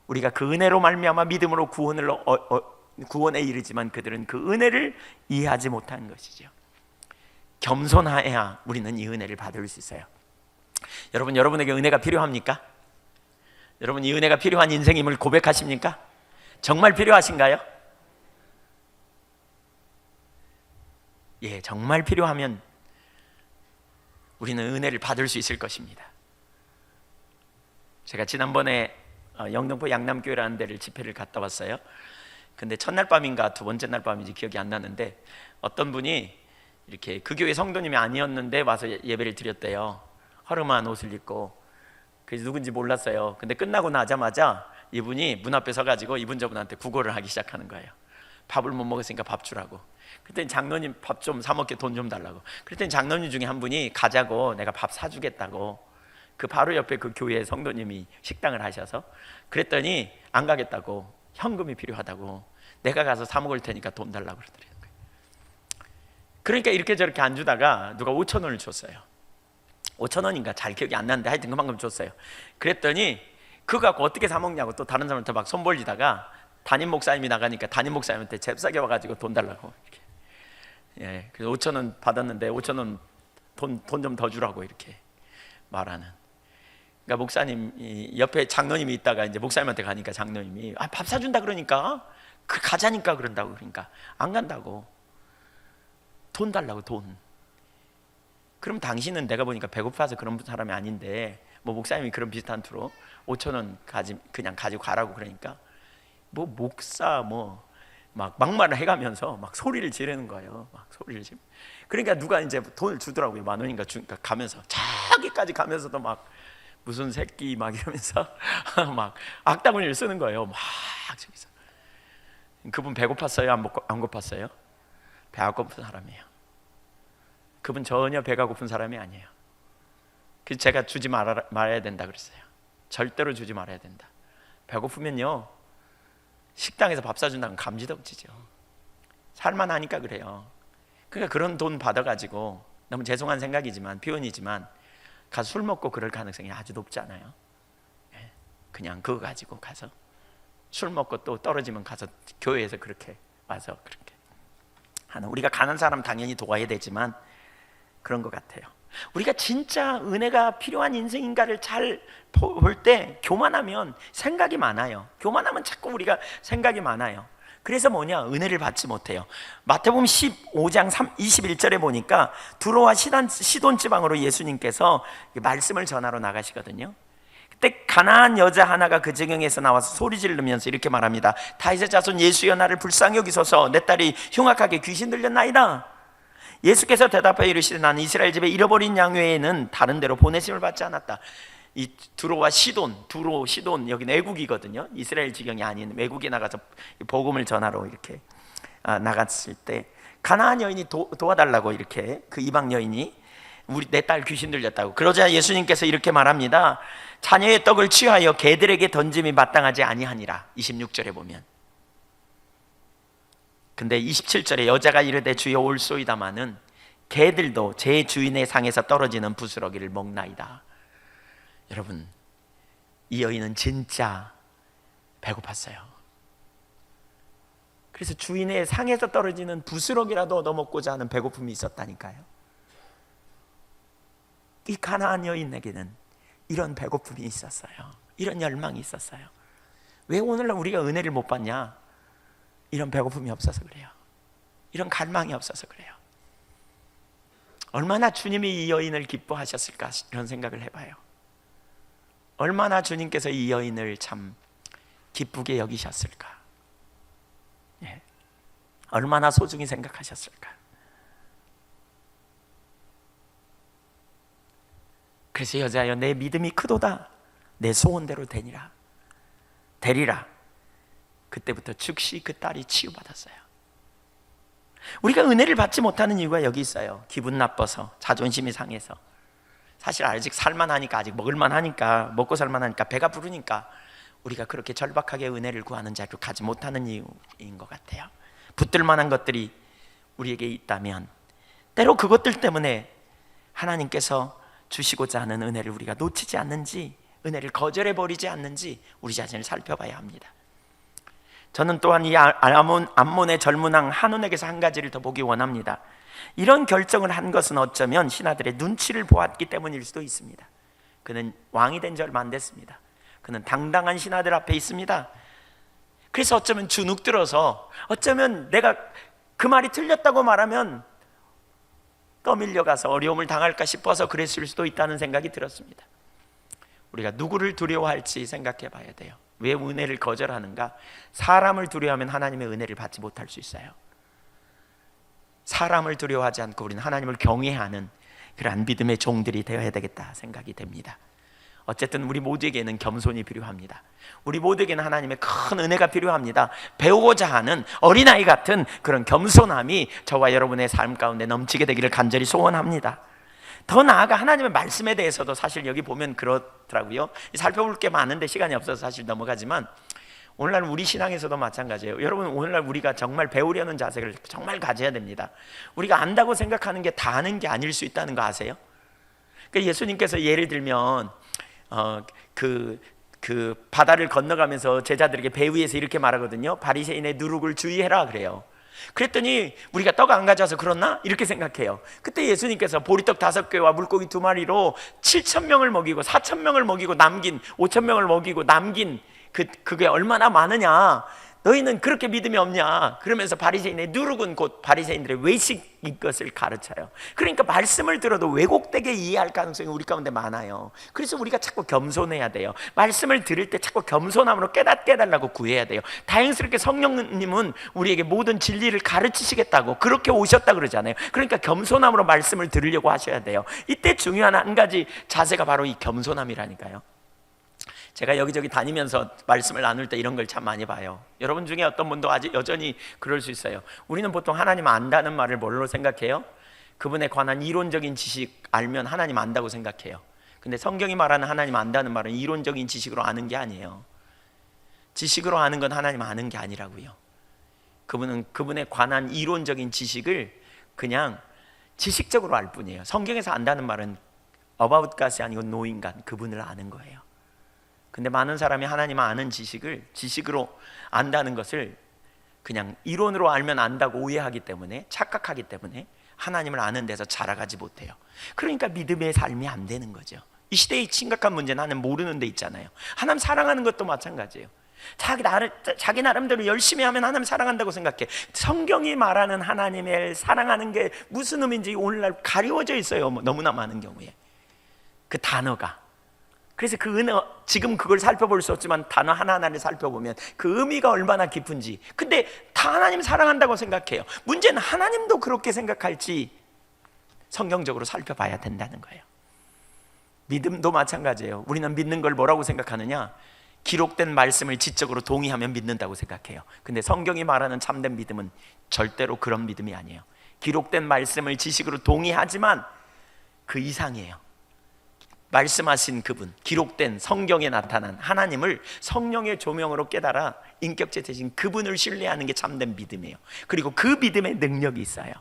우리가 그 은혜로 말미암아 믿음으로 구원에 이르지만 그들은 그 은혜를 이해하지 못한 것이죠. 겸손해야 우리는 이 은혜를 받을 수 있어요. 여러분, 여러분에게 은혜가 필요합니까? 여러분, 이 은혜가 필요한 인생임을 고백하십니까? 정말 필요하신가요? 예, 정말 필요하면 우리는 은혜를 받을 수 있을 것입니다. 제가 지난번에 영등포 양남교회라는 데를 집회를 갔다 왔어요. 근데 첫날 밤인가 두 번째 날 밤인지 기억이 안 나는데 어떤 분이 이렇게 그 교회 성도님이 아니었는데 와서 예배를 드렸대요. 허름한 옷을 입고. 그래서 누군지 몰랐어요. 근데 끝나고 나자마자 이분이 문 앞에 서가지고 이분 저분한테 구걸을 하기 시작하는 거예요. 밥을 못 먹었으니까 밥 주라고. 그랬더니 장로님 밥 좀 사 먹게 돈 좀 달라고. 그랬더니 장로님 중에 한 분이 가자고, 내가 밥 사주겠다고. 그 바로 옆에 그 교회 성도님이 식당을 하셔서, 그랬더니 안 가겠다고, 현금이 필요하다고, 내가 가서 사 먹을 테니까 돈 달라고 그러더래요. 그러니까 이렇게 저렇게 안 주다가 누가 5,000원을 줬어요. 5,000원인가 잘 기억이 안 나는데 하여튼 그만큼 줬어요. 그랬더니 그거 갖고 어떻게 사 먹냐고 또 다른 사람한테 막 손 벌리다가 담임 목사님이 나가니까 담임 목사님한테 잽싸게 와가지고 돈 달라고 이렇게. 예, 그래서 5,000원 받았는데 5,000원 돈 좀 더 주라고 이렇게 말하는. 그러니까 목사님 옆에 장로님이 있다가 이제 목사님한테 가니까 장로님이 밥 사준다 그러니까 가자니까 그런다고. 그러니까 안 간다고. 돈 달라고, 돈. 그럼 당신은 내가 보니까 배고파서 그런 사람이 아닌데 뭐 목사님이 그런 비슷한 투로 5,000원 그냥 가지고 가라고 그러니까 뭐 목사 뭐 막 막말을 해가면서 막 소리를 지르는 거예요. 막 소리를 지르. 그러니까 누가 이제 돈을 주더라고요. 10,000원인가 주니까 가면서 자기까지 가면서도 막 무슨 새끼 막 이러면서 막 악다구니를 쓰는 거예요. 막 저기서. 그분 배고팠어요? 안 고팠어요? 배가 고픈 사람이에요. 그분 전혀 배가 고픈 사람이 아니에요. 그래서 제가 주지 말아야 된다 그랬어요. 절대로 주지 말아야 된다. 배고프면요 식당에서 밥 사준다면 감지덕지죠. 살만하니까 그래요. 그러니까 그런 돈 받아가지고, 너무 죄송한 생각이지만 표현이지만, 가서 술 먹고 그럴 가능성이 아주 높지 않아요? 그냥 그거 가지고 가서 술 먹고 또 떨어지면 가서 교회에서 그렇게 와서 그렇게 하는, 우리가 가난 사람 당연히 도와야 되지만 그런 것 같아요. 우리가 진짜 은혜가 필요한 인생인가를 잘 볼 때 교만하면 생각이 많아요. 교만하면 자꾸 우리가 생각이 많아요. 그래서 뭐냐? 은혜를 받지 못해요. 마태복음 15장 21절에 보니까 두로와 시돈 지방으로 예수님께서 말씀을 전하러 나가시거든요. 그때 가나안 여자 하나가 그 지경에서 나와서 소리 지르면서 이렇게 말합니다. 다윗의 자손 예수여, 나를 불쌍히 여기소서. 내 딸이 흉악하게 귀신 들렸나이다. 예수께서 대답하여 이르시되, 나는 이스라엘 집에 잃어버린 양 외에는 다른 데로 보내심을 받지 않았다. 이 두로와 시돈, 여기는 외국이거든요. 이스라엘 지경이 아닌 외국에 나가서 복음을 전하러 이렇게 나갔을 때 가나안 여인이 도와달라고, 이렇게 그 이방 여인이 내 딸 귀신 들렸다고. 그러자 예수님께서 이렇게 말합니다. 자녀의 떡을 취하여 개들에게 던짐이 마땅하지 아니하니라. 26절에 보면. 근데 27절에 여자가 이르되 주여 올소이다마는 개들도 제 주인의 상에서 떨어지는 부스러기를 먹나이다. 여러분, 이 여인은 진짜 배고팠어요. 그래서 주인의 상에서 떨어지는 부스러기라도 얻어먹고자 하는 배고픔이 있었다니까요. 이 가나안 여인에게는 이런 배고픔이 있었어요. 이런 열망이 있었어요. 왜 오늘날 우리가 은혜를 못 받냐? 이런 배고픔이 없어서 그래요. 이런 갈망이 없어서 그래요. 얼마나 주님이 이 여인을 기뻐하셨을까, 이런 생각을 해봐요. 얼마나 주님께서 이 여인을 참 기쁘게 여기셨을까. 예. 얼마나 소중히 생각하셨을까. 그래서 여자여, 내 믿음이 크도다. 내 소원대로 되리라. 그때부터 즉시 그 딸이 치유받았어요. 우리가 은혜를 받지 못하는 이유가 여기 있어요. 기분 나빠서, 자존심이 상해서. 사실 아직 살만하니까, 아직 먹을만하니까, 먹고 살만하니까, 배가 부르니까 우리가 그렇게 절박하게 은혜를 구하는 자리로 가지 못하는 이유인 것 같아요. 붙들 만한 것들이 우리에게 있다면 때로 그것들 때문에 하나님께서 주시고자 하는 은혜를 우리가 놓치지 않는지, 은혜를 거절해버리지 않는지 우리 자신을 살펴봐야 합니다. 저는 또한 이 암몬의 젊은 왕 한온에게서 한 가지를 더 보기 원합니다. 이런 결정을 한 것은 어쩌면 신하들의 눈치를 보았기 때문일 수도 있습니다. 그는 왕이 된 지 얼마 안 됐습니다. 그는 당당한 신하들 앞에 있습니다. 그래서 어쩌면 주눅 들어서, 어쩌면 내가 그 말이 틀렸다고 말하면 떠밀려가서 어려움을 당할까 싶어서 그랬을 수도 있다는 생각이 들었습니다. 우리가 누구를 두려워할지 생각해 봐야 돼요. 왜 은혜를 거절하는가? 사람을 두려워하면 하나님의 은혜를 받지 못할 수 있어요. 사람을 두려워하지 않고 우리는 하나님을 경외하는 그러한 믿음의 종들이 되어야 되겠다 생각이 됩니다. 어쨌든 우리 모두에게는 겸손이 필요합니다. 우리 모두에게는 하나님의 큰 은혜가 필요합니다. 배우고자 하는 어린아이 같은 그런 겸손함이 저와 여러분의 삶 가운데 넘치게 되기를 간절히 소원합니다. 더 나아가 하나님의 말씀에 대해서도 사실 여기 보면 그렇더라고요. 살펴볼 게 많은데 시간이 없어서 사실 넘어가지만, 오늘날 우리 신앙에서도 마찬가지예요. 여러분, 오늘날 우리가 정말 배우려는 자세를 정말 가져야 됩니다. 우리가 안다고 생각하는 게 다 아는 게 아닐 수 있다는 거 아세요? 그러니까 예수님께서 예를 들면 그 바다를 건너가면서 제자들에게 배 위에서 이렇게 말하거든요. 바리새인의 누룩을 주의해라 그래요. 그랬더니 우리가 떡 안 가져와서 그렇나? 이렇게 생각해요. 그때 예수님께서 보리떡 5개와 물고기 2마리로 7,000명을 먹이고 4,000명을 먹이고 남긴 5,000명을 먹이고 남긴 그게 얼마나 많으냐, 너희는 그렇게 믿음이 없냐, 그러면서 바리새인의 누룩은 곧 바리새인들의 외식인 것을 가르쳐요. 그러니까 말씀을 들어도 왜곡되게 이해할 가능성이 우리 가운데 많아요. 그래서 우리가 자꾸 겸손해야 돼요. 말씀을 들을 때 자꾸 겸손함으로 깨닫게 해달라고 구해야 돼요. 다행스럽게 성령님은 우리에게 모든 진리를 가르치시겠다고 그렇게 오셨다 그러잖아요. 그러니까 겸손함으로 말씀을 들으려고 하셔야 돼요. 이때 중요한 한 가지 자세가 바로 이 겸손함이라니까요. 제가 여기저기 다니면서 말씀을 나눌 때 이런 걸 참 많이 봐요. 여러분 중에 어떤 분도 아직 여전히 그럴 수 있어요. 우리는 보통 하나님 안다는 말을 뭘로 생각해요? 그분에 관한 이론적인 지식 알면 하나님 안다고 생각해요. 근데 성경이 말하는 하나님 안다는 말은 이론적인 지식으로 아는 게 아니에요. 지식으로 아는 건 하나님 아는 게 아니라고요. 그분은 그분에 관한 이론적인 지식을 그냥 지식적으로 알 뿐이에요. 성경에서 안다는 말은 about God이 아니고 knowing God, 그분을 아는 거예요. 근데 많은 사람이 하나님 아는 지식을 지식으로 안다는 것을 그냥 이론으로 알면 안다고 오해하기 때문에, 착각하기 때문에 하나님을 아는 데서 자라가지 못해요. 그러니까 믿음의 삶이 안 되는 거죠. 이 시대의 심각한 문제는 하나님 모르는 데 있잖아요. 하나님 사랑하는 것도 마찬가지예요. 자기 나름대로 열심히 하면 하나님 사랑한다고 생각해. 성경이 말하는 하나님을 사랑하는 게 무슨 의미인지 오늘날 가리워져 있어요. 너무나 많은 경우에 그 단어가. 그래서 그 은어, 지금 그걸 살펴볼 수 없지만 단어 하나하나를 살펴보면 그 의미가 얼마나 깊은지. 근데 다 하나님 사랑한다고 생각해요. 문제는 하나님도 그렇게 생각할지 성경적으로 살펴봐야 된다는 거예요. 믿음도 마찬가지예요. 우리는 믿는 걸 뭐라고 생각하느냐? 기록된 말씀을 지적으로 동의하면 믿는다고 생각해요. 근데 성경이 말하는 참된 믿음은 절대로 그런 믿음이 아니에요. 기록된 말씀을 지식으로 동의하지만 그 이상이에요. 말씀하신 그분, 기록된 성경에 나타난 하나님을 성령의 조명으로 깨달아 인격체 되신 그분을 신뢰하는 게 참된 믿음이에요. 그리고 그 믿음에 능력이 있어요.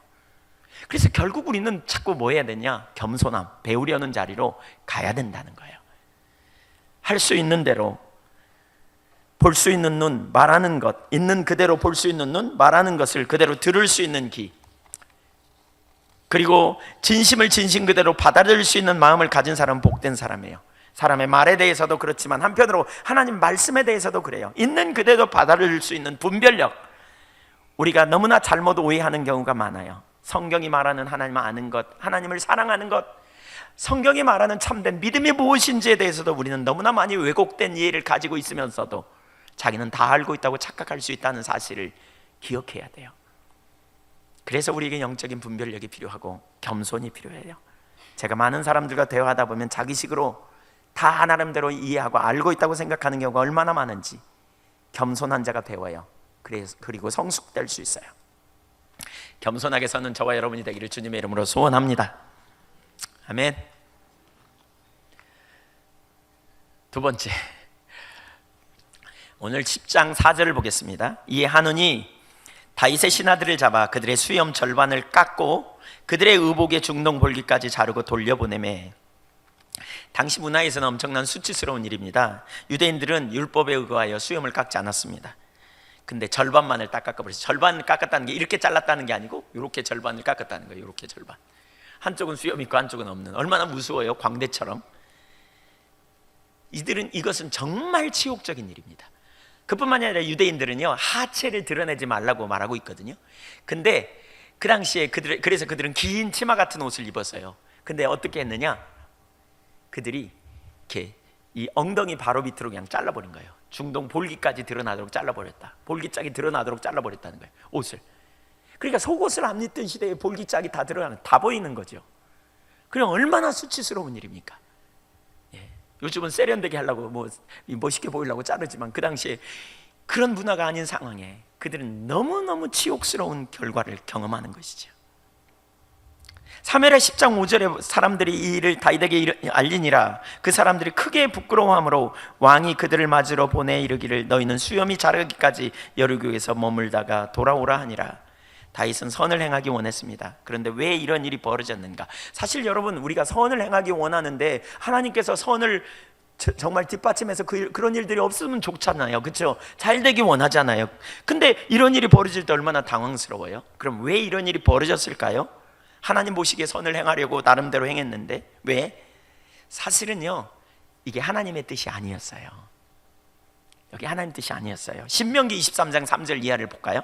그래서 결국 우리는 자꾸 뭐 해야 되냐? 겸손함, 배우려는 자리로 가야 된다는 거예요. 할 수 있는 대로, 볼 수 있는 눈, 말하는 것, 있는 그대로 볼 수 있는 눈, 말하는 것을 그대로 들을 수 있는 귀, 그리고 진심을 진심 그대로 받아들일 수 있는 마음을 가진 사람은 복된 사람이에요. 사람의 말에 대해서도 그렇지만 한편으로 하나님 말씀에 대해서도 그래요. 있는 그대로 받아들일 수 있는 분별력. 우리가 너무나 잘못 오해하는 경우가 많아요. 성경이 말하는 하나님을 아는 것, 하나님을 사랑하는 것, 성경이 말하는 참된 믿음이 무엇인지에 대해서도 우리는 너무나 많이 왜곡된 이해를 가지고 있으면서도 자기는 다 알고 있다고 착각할 수 있다는 사실을 기억해야 돼요. 그래서 우리에게 영적인 분별력이 필요하고 겸손이 필요해요. 제가 많은 사람들과 대화하다 보면 자기식으로 다 나름대로 이해하고 알고 있다고 생각하는 경우가 얼마나 많은지 겸손한 자가 배워요. 그리고 성숙될 수 있어요. 겸손하게 서는 저와 여러분이 되기를 주님의 이름으로 소원합니다. 아멘. 두 번째, 오늘 10장 4절을 보겠습니다. 이에 하누니 다윗의 신하들을 잡아 그들의 수염 절반을 깎고 그들의 의복의 중동 볼기까지 자르고 돌려보내매. 당시 문화에서는 엄청난 수치스러운 일입니다. 유대인들은 율법에 의거하여 수염을 깎지 않았습니다. 근데 절반만을 딱 깎아버렸어요. 절반을 깎았다는 게 이렇게 잘랐다는 게 아니고 이렇게 절반을 깎았다는 거예요. 이렇게 절반. 한쪽은 수염 있고 한쪽은 없는. 얼마나 무서워요. 광대처럼. 이것은 정말 치욕적인 일입니다. 그뿐만이 아니라 유대인들은요, 하체를 드러내지 말라고 말하고 있거든요. 근데 그 당시에 그래서 그들은 긴 치마 같은 옷을 입었어요. 근데 어떻게 했느냐? 그들이 이렇게 이 엉덩이 바로 밑으로 그냥 잘라버린 거예요. 중동 볼기까지 드러나도록 잘라버렸다. 볼기짝이 드러나도록 잘라버렸다는 거예요, 옷을. 그러니까 속옷을 안 입던 시대에 볼기짝이 다 보이는 거죠. 그럼 얼마나 수치스러운 일입니까? 요즘은 세련되게 하려고 멋있게 보이려고 자르지만 그 당시에 그런 문화가 아닌 상황에 그들은 너무너무 치욕스러운 결과를 경험하는 것이죠. 사무엘하 10장 5절에 사람들이 이 일을 다윗에게 알리니라. 그 사람들이 크게 부끄러워함으로 왕이 그들을 맞으러 보내 이르기를 너희는 수염이 자라기까지 여리고에서 머물다가 돌아오라 하니라. 다윗은 선을 행하기 원했습니다. 그런데 왜 이런 일이 벌어졌는가? 사실 여러분, 우리가 선을 행하기 원하는데 하나님께서 선을 정말 뒷받침해서 그런 일들이 없으면 좋잖아요. 그렇죠? 잘 되기 원하잖아요. 근데 이런 일이 벌어질 때 얼마나 당황스러워요. 그럼 왜 이런 일이 벌어졌을까요? 하나님 보시기에 선을 행하려고 나름대로 행했는데 왜? 사실은요, 이게 하나님의 뜻이 아니었어요. 여기 하나님 뜻이 아니었어요. 신명기 23장 3절 이하를 볼까요?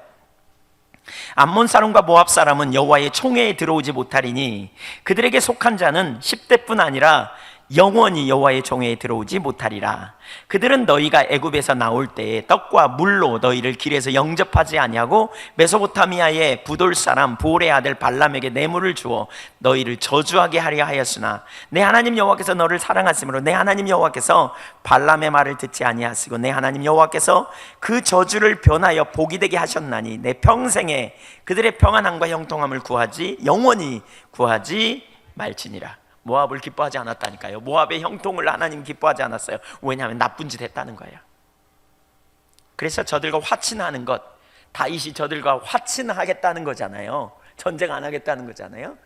암몬 사람과 모압 사람은 여호와의 총회에 들어오지 못하리니 그들에게 속한 자는 10대뿐 아니라 영원히 여호와의 총회에 들어오지 못하리라. 그들은 너희가 애굽에서 나올 때에 떡과 물로 너희를 길에서 영접하지 아니하고 메소포타미아의 부돌 사람 보올의 아들 발람에게 뇌물을 주어 너희를 저주하게 하려 하였으나 내 하나님 여호와께서 너를 사랑하심으로 내 하나님 여호와께서 발람의 말을 듣지 아니하시고 내 하나님 여호와께서 그 저주를 변하여 복이 되게 하셨나니 내 평생에 그들의 평안함과 형통함을 영원히 구하지 말지니라. 모압을 기뻐하지 않았다니까요. 모압의 형통을 하나님 기뻐하지 않았어요. 왜냐하면 나쁜 짓 했다는 거예요. 그래서 저들과 화친하는 것, 다윗이 저들과 화친하겠다는 거잖아요. 전쟁 안 하겠다는 거잖아요.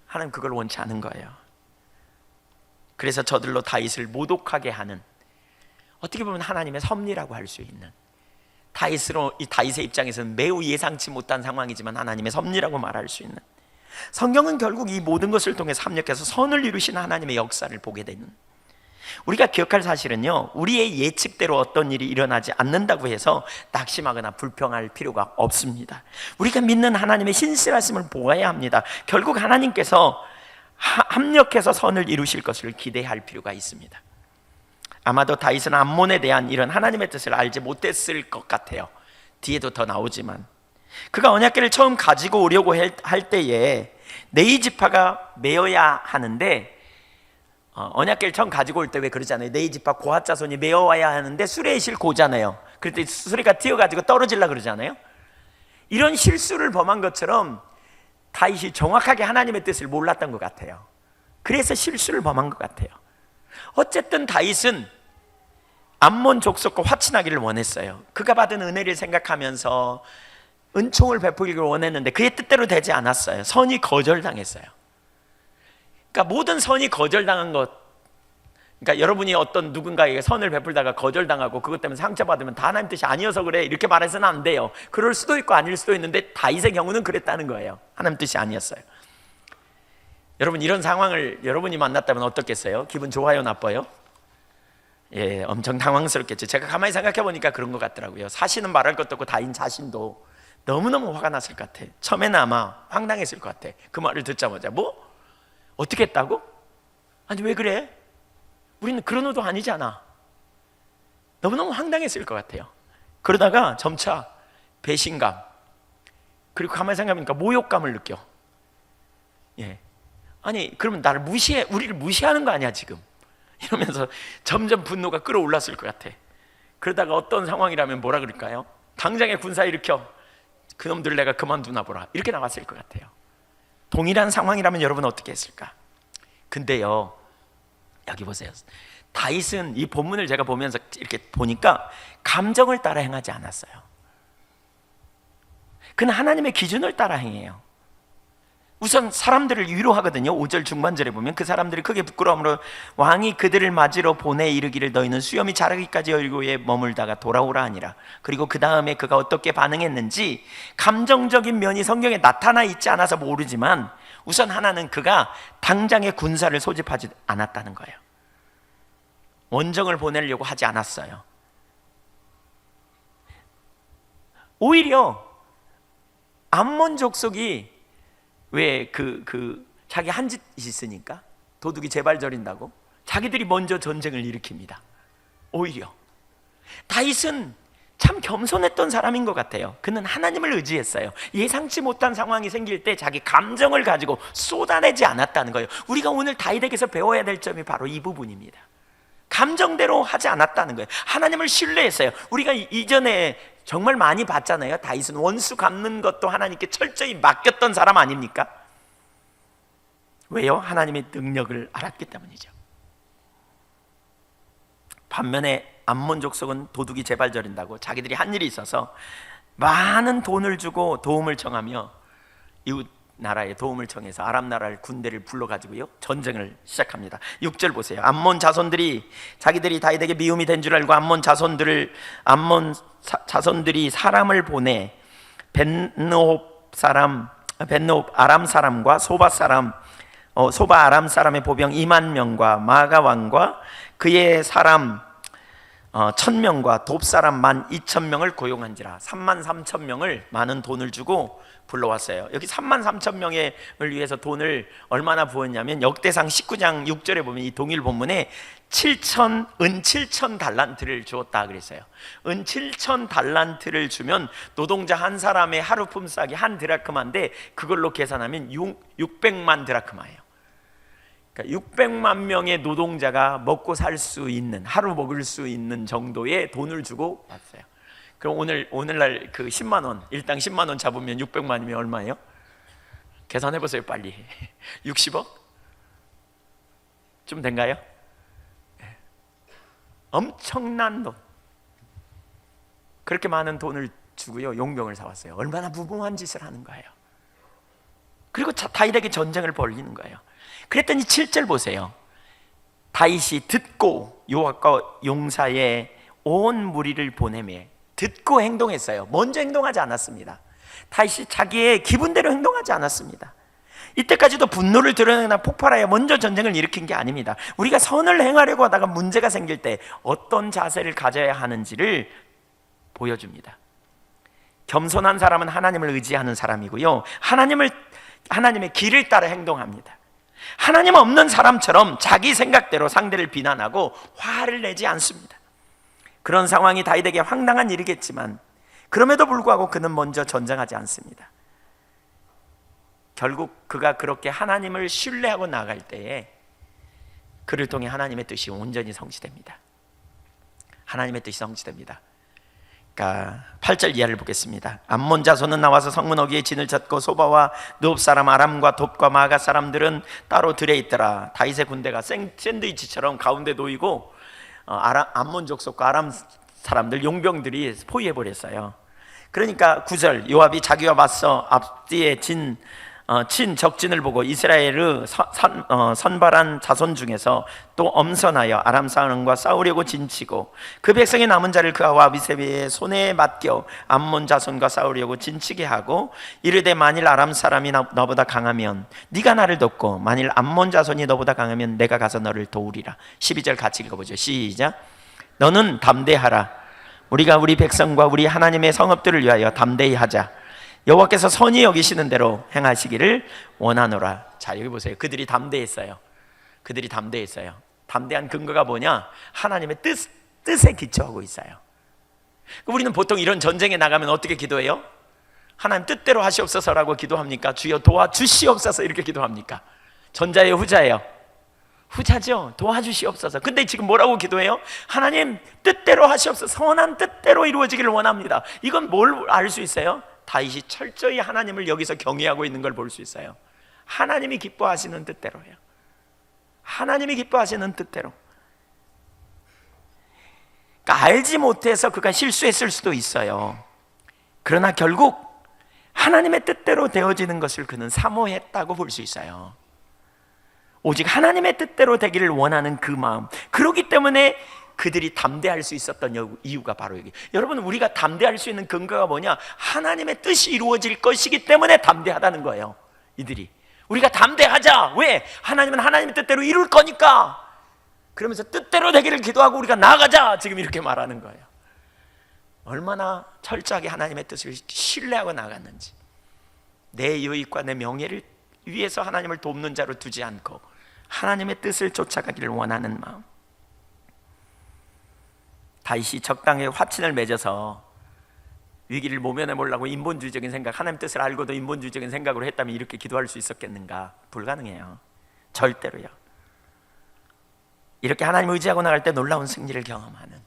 하나님 그걸 원치 않은 거예요. 그래서 저들로 다윗을 모독하게 하는, 어떻게 보면 하나님의 섭리라고 할 수 있는, 이 다윗의 입장에서는 매우 예상치 못한 상황이지만 하나님의 섭리라고 말할 수 있는, 성경은 결국 이 모든 것을 통해서 합력해서 선을 이루시는 하나님의 역사를 보게 되는, 우리가 기억할 사실은요, 우리의 예측대로 어떤 일이 일어나지 않는다고 해서 낙심하거나 불평할 필요가 없습니다. 우리가 믿는 하나님의 신실하심을 보아야 합니다. 결국 하나님께서 합력해서 선을 이루실 것을 기대할 필요가 있습니다. 아마도 다윗은 암몬에 대한 이런 하나님의 뜻을 알지 못했을 것 같아요. 뒤에도 더 나오지만, 그가 언약궤를 처음 가지고 오려고 할 때에 네 지파가 메어야 하는데, 언약궤를 처음 가지고 올 때 왜 그러잖아요. 네 지파 고핫 자손이 메어와야 하는데 수레의 실 고잖아요. 그럴 때 수레가 튀어가지고 떨어지려고 그러잖아요. 이런 실수를 범한 것처럼 다윗이 정확하게 하나님의 뜻을 몰랐던 것 같아요. 그래서 실수를 범한 것 같아요. 어쨌든 다윗은 암몬 족속과 화친하기를 원했어요. 그가 받은 은혜를 생각하면서 은총을 베풀기를 원했는데 그의 뜻대로 되지 않았어요. 선이 거절당했어요. 그러니까 모든 선이 거절당한 것, 그러니까 여러분이 어떤 누군가에게 선을 베풀다가 거절당하고 그것 때문에 상처받으면 다 하나님 뜻이 아니어서 그래 이렇게 말해서는 안 돼요. 그럴 수도 있고 아닐 수도 있는데 다윗의 경우는 그랬다는 거예요. 하나님 뜻이 아니었어요. 여러분, 이런 상황을 여러분이 만났다면 어떻겠어요? 기분 좋아요, 나빠요? 예, 엄청 당황스럽겠죠. 제가 가만히 생각해 보니까 그런 것 같더라고요. 사실은 말할 것도 없고 다인 자신도 너무너무 화가 났을 것 같아. 처음에는 아마 황당했을 것 같아. 그 말을 듣자마자 뭐? 어떻게 했다고? 아니 왜 그래? 우리는 그런 의도 아니잖아. 너무너무 황당했을 것 같아요. 그러다가 점차 배신감, 그리고 가만히 생각해보니까 모욕감을 느껴. 예. 아니 그러면 나를 무시해, 우리를 무시하는 거 아니야 지금, 이러면서 점점 분노가 끌어올랐을 것 같아. 그러다가 어떤 상황이라면 뭐라 그럴까요? 당장에 군사 일으켜, 그놈들 내가 그만두나 보라, 이렇게 나왔을 것 같아요. 동일한 상황이라면 여러분 어떻게 했을까? 근데요, 여기 보세요. 다윗은 이 본문을 제가 보면서 이렇게 보니까 감정을 따라 행하지 않았어요. 그는 하나님의 기준을 따라 행해요. 우선 사람들을 위로하거든요. 5절 중반절에 보면 그 사람들이 크게 부끄러움으로 왕이 그들을 맞으러 보내 이르기를 너희는 수염이 자라기까지 여리고에 머물다가 돌아오라 하니라. 그리고 그 다음에 그가 어떻게 반응했는지 감정적인 면이 성경에 나타나 있지 않아서 모르지만 우선 하나는 그가 당장에 군사를 소집하지 않았다는 거예요. 원정을 보내려고 하지 않았어요. 오히려 암몬 족속이 왜 자기 한 짓이 있으니까 도둑이 제발 저린다고 자기들이 먼저 전쟁을 일으킵니다. 오히려 다윗은 참 겸손했던 사람인 것 같아요. 그는 하나님을 의지했어요. 예상치 못한 상황이 생길 때 자기 감정을 가지고 쏟아내지 않았다는 거예요. 우리가 오늘 다윗에게서 배워야 될 점이 바로 이 부분입니다. 감정대로 하지 않았다는 거예요. 하나님을 신뢰했어요. 우리가 이전에 정말 많이 봤잖아요. 다윗은 원수 갚는 것도 하나님께 철저히 맡겼던 사람 아닙니까? 왜요? 하나님의 능력을 알았기 때문이죠. 반면에 암몬 족속은 도둑이 제발 저린다고 자기들이 한 일이 있어서 많은 돈을 주고 도움을 청하며 이웃 나라에 도움을 청해서 아람 나라의 군대를 불러가지고요 전쟁을 시작합니다. 6절 보세요. 암몬 자손들이 자기들이 다윗에게 미움이 된 줄 알고 암몬 자손들이 사람을 보내 벤노업 아람 사람과 소바 아람 사람의 보병 2만 명과 마가 왕과 그의 사람 1000명과 돕 사람 12,000명을 고용한지라. 33,000명을 많은 돈을 주고 불러왔어요. 여기 33,000명을 위해서 돈을 얼마나 부었냐면 역대상 19장 6절에 보면 이 동일 본문에 은 7천 달란트를 주었다 그랬어요. 은 7천 달란트를 주면 노동자 한 사람의 하루 품삯이 한 드라크마인데 그걸로 계산하면 600만 드라크마예요. 그러니까 600만 명의 노동자가 먹고 살 수 있는, 하루 먹을 수 있는 정도의 돈을 주고 왔어요. 그럼 오늘날 그 10만 원, 일당 10만 원 잡으면 600만이면 얼마예요? 계산해 보세요, 빨리. 60억? 좀 된가요? 엄청난 돈. 그렇게 많은 돈을 주고요 용병을 사왔어요. 얼마나 무모한 짓을 하는 거예요. 그리고 다윗에게 전쟁을 벌이는 거예요. 그랬더니 7절 보세요. 다윗이 듣고 요압과 용사의 온 무리를 보내매, 듣고 행동했어요. 먼저 행동하지 않았습니다. 다윗이 자기의 기분대로 행동하지 않았습니다. 이때까지도 분노를 드러내거나 폭발하여 먼저 전쟁을 일으킨 게 아닙니다. 우리가 선을 행하려고 하다가 문제가 생길 때 어떤 자세를 가져야 하는지를 보여줍니다. 겸손한 사람은 하나님을 의지하는 사람이고요, 하나님의 길을 따라 행동합니다. 하나님 없는 사람처럼 자기 생각대로 상대를 비난하고 화를 내지 않습니다. 그런 상황이 다윗에게 황당한 일이겠지만 그럼에도 불구하고 그는 먼저 전쟁하지 않습니다. 결국 그가 그렇게 하나님을 신뢰하고 나아갈 때에 그를 통해 하나님의 뜻이 온전히 성취됩니다. 하나님의 뜻이 성취됩니다. 그러니까 8절 이하를 보겠습니다. 암몬 자손은 나와서 성문 어귀에 진을 쳤고 소바와 느옵 사람 아람과 돕과 마가 사람들은 따로 들에 있더라. 다윗의 군대가 샌드위치처럼 가운데 놓이고 암몬 족속과 아람 사람들 용병들이 포위해버렸어요. 그러니까 9절, 요압이 자기와 맞서 앞뒤에 친 적진을 보고 이스라엘의 선발한 자손 중에서 또 엄선하여 아람 사람과 싸우려고 진치고 그 백성의 남은 자를 그와 아비새의 손에 맡겨 암몬 자손과 싸우려고 진치게 하고 이르되 만일 아람 사람이 너보다 강하면 네가 나를 돕고 만일 암몬 자손이 너보다 강하면 내가 가서 너를 도우리라. 12절 같이 읽어보죠. 시작. 너는 담대하라. 우리가 우리 백성과 우리 하나님의 성읍들을 위하여 담대히 하자. 여호와께서 선히 여기시는 대로 행하시기를 원하노라. 자, 여기 보세요. 그들이 담대했어요. 그들이 담대했어요. 담대한 근거가 뭐냐? 하나님의 뜻에 기초하고 있어요. 우리는 보통 이런 전쟁에 나가면 어떻게 기도해요? 하나님 뜻대로 하시옵소서라고 기도합니까? 주여 도와주시옵소서 이렇게 기도합니까? 전자예요, 후자예요? 후자죠. 도와주시옵소서. 근데 지금 뭐라고 기도해요? 하나님 뜻대로 하시옵소서. 선한 뜻대로 이루어지기를 원합니다. 이건 뭘 알 수 있어요? 다윗이 철저히 하나님을 여기서 경외하고 있는 걸 볼 수 있어요. 하나님이 기뻐하시는 뜻대로예요. 하나님이 기뻐하시는 뜻대로. 그러니까 알지 못해서 그가 실수했을 수도 있어요. 그러나 결국 하나님의 뜻대로 되어지는 것을 그는 사모했다고 볼 수 있어요. 오직 하나님의 뜻대로 되기를 원하는 그 마음, 그렇기 때문에 그들이 담대할 수 있었던 이유가 바로 여기. 여러분, 우리가 담대할 수 있는 근거가 뭐냐? 하나님의 뜻이 이루어질 것이기 때문에 담대하다는 거예요. 이들이 우리가 담대하자. 왜? 하나님은 하나님의 뜻대로 이룰 거니까. 그러면서 뜻대로 되기를 기도하고 우리가 나아가자, 지금 이렇게 말하는 거예요. 얼마나 철저하게 하나님의 뜻을 신뢰하고 나아갔는지. 내 유익과 내 명예를 위해서 하나님을 돕는 자로 두지 않고 하나님의 뜻을 쫓아가기를 원하는 마음. 다윗이 적당히 화친을 맺어서 위기를 모면해 보려고 인본주의적인 생각, 하나님 뜻을 알고도 인본주의적인 생각으로 했다면 이렇게 기도할 수 있었겠는가? 불가능해요. 절대로요. 이렇게 하나님을 의지하고 나갈 때 놀라운 승리를 경험하는,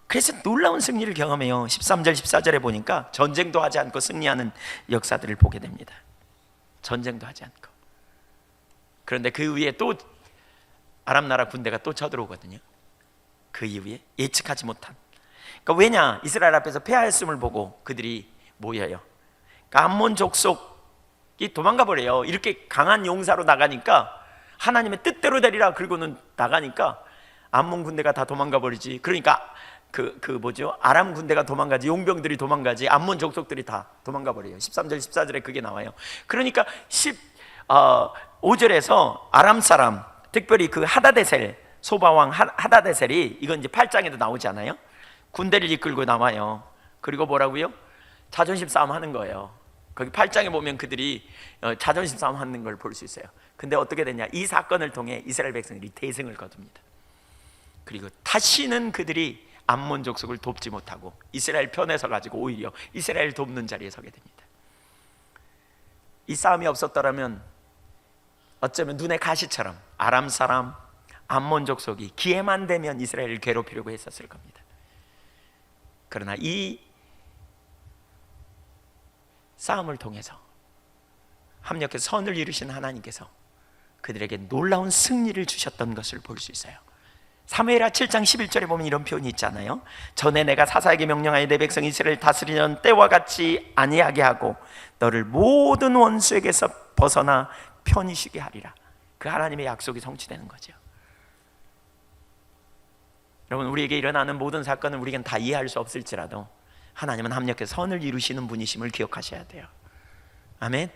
그래서 놀라운 승리를 경험해요. 13절 14절에 보니까 전쟁도 하지 않고 승리하는 역사들을 보게 됩니다. 전쟁도 하지 않고. 그런데 그 위에 또 아람 나라 군대가 또 쳐들어오거든요. 그 이후에 예측하지 못한. 그러니까 왜냐? 이스라엘 앞에서 패하였음을 보고 그들이 모여요. 그러니까 암몬 족속이 도망가 버려요. 이렇게 강한 용사로 나가니까, 하나님의 뜻대로 되리라 그러고는 나가니까 암몬 군대가 다 도망가 버리지. 그러니까 아람 군대가 도망가지, 용병들이 도망가지, 암몬 족속들이 다 도망가 버려요. 13절 14절에 그게 나와요. 그러니까 15절에서 아람 사람, 특별히 그 하다데셀, 소바왕 하다데셀이, 이건 이제 8장에도 나오지 않아요? 군대를 이끌고 나와요. 그리고 뭐라고요? 자존심 싸움 하는 거예요. 거기 8장에 보면 그들이 자존심 싸움 하는 걸 볼 수 있어요. 근데 어떻게 되냐? 이 사건을 통해 이스라엘 백성들이 대승을 거둡니다. 그리고 다시는 그들이 암몬 족속을 돕지 못하고 이스라엘 편에 서 가지고 오히려 이스라엘 돕는 자리에 서게 됩니다. 이 싸움이 없었더라면 어쩌면 눈의 가시처럼 아람 사람, 암몬 족속이 기회만 되면 이스라엘을 괴롭히려고 했었을 겁니다. 그러나 이 싸움을 통해서 합력해서 선을 이루신 하나님께서 그들에게 놀라운 승리를 주셨던 것을 볼 수 있어요. 사무엘하 7장 11절에 보면 이런 표현이 있잖아요. 전에 내가 사사에게 명령하여 내 백성 이스라엘을 다스리는 때와 같이 아니하게 하고 너를 모든 원수에게서 벗어나 편히 쉬게 하리라. 그 하나님의 약속이 성취되는 거죠. 여러분, 우리에게 일어나는 모든 사건은 우리에겐 다 이해할 수 없을지라도 하나님은 합력해서 선을 이루시는 분이심을 기억하셔야 돼요. 아멘.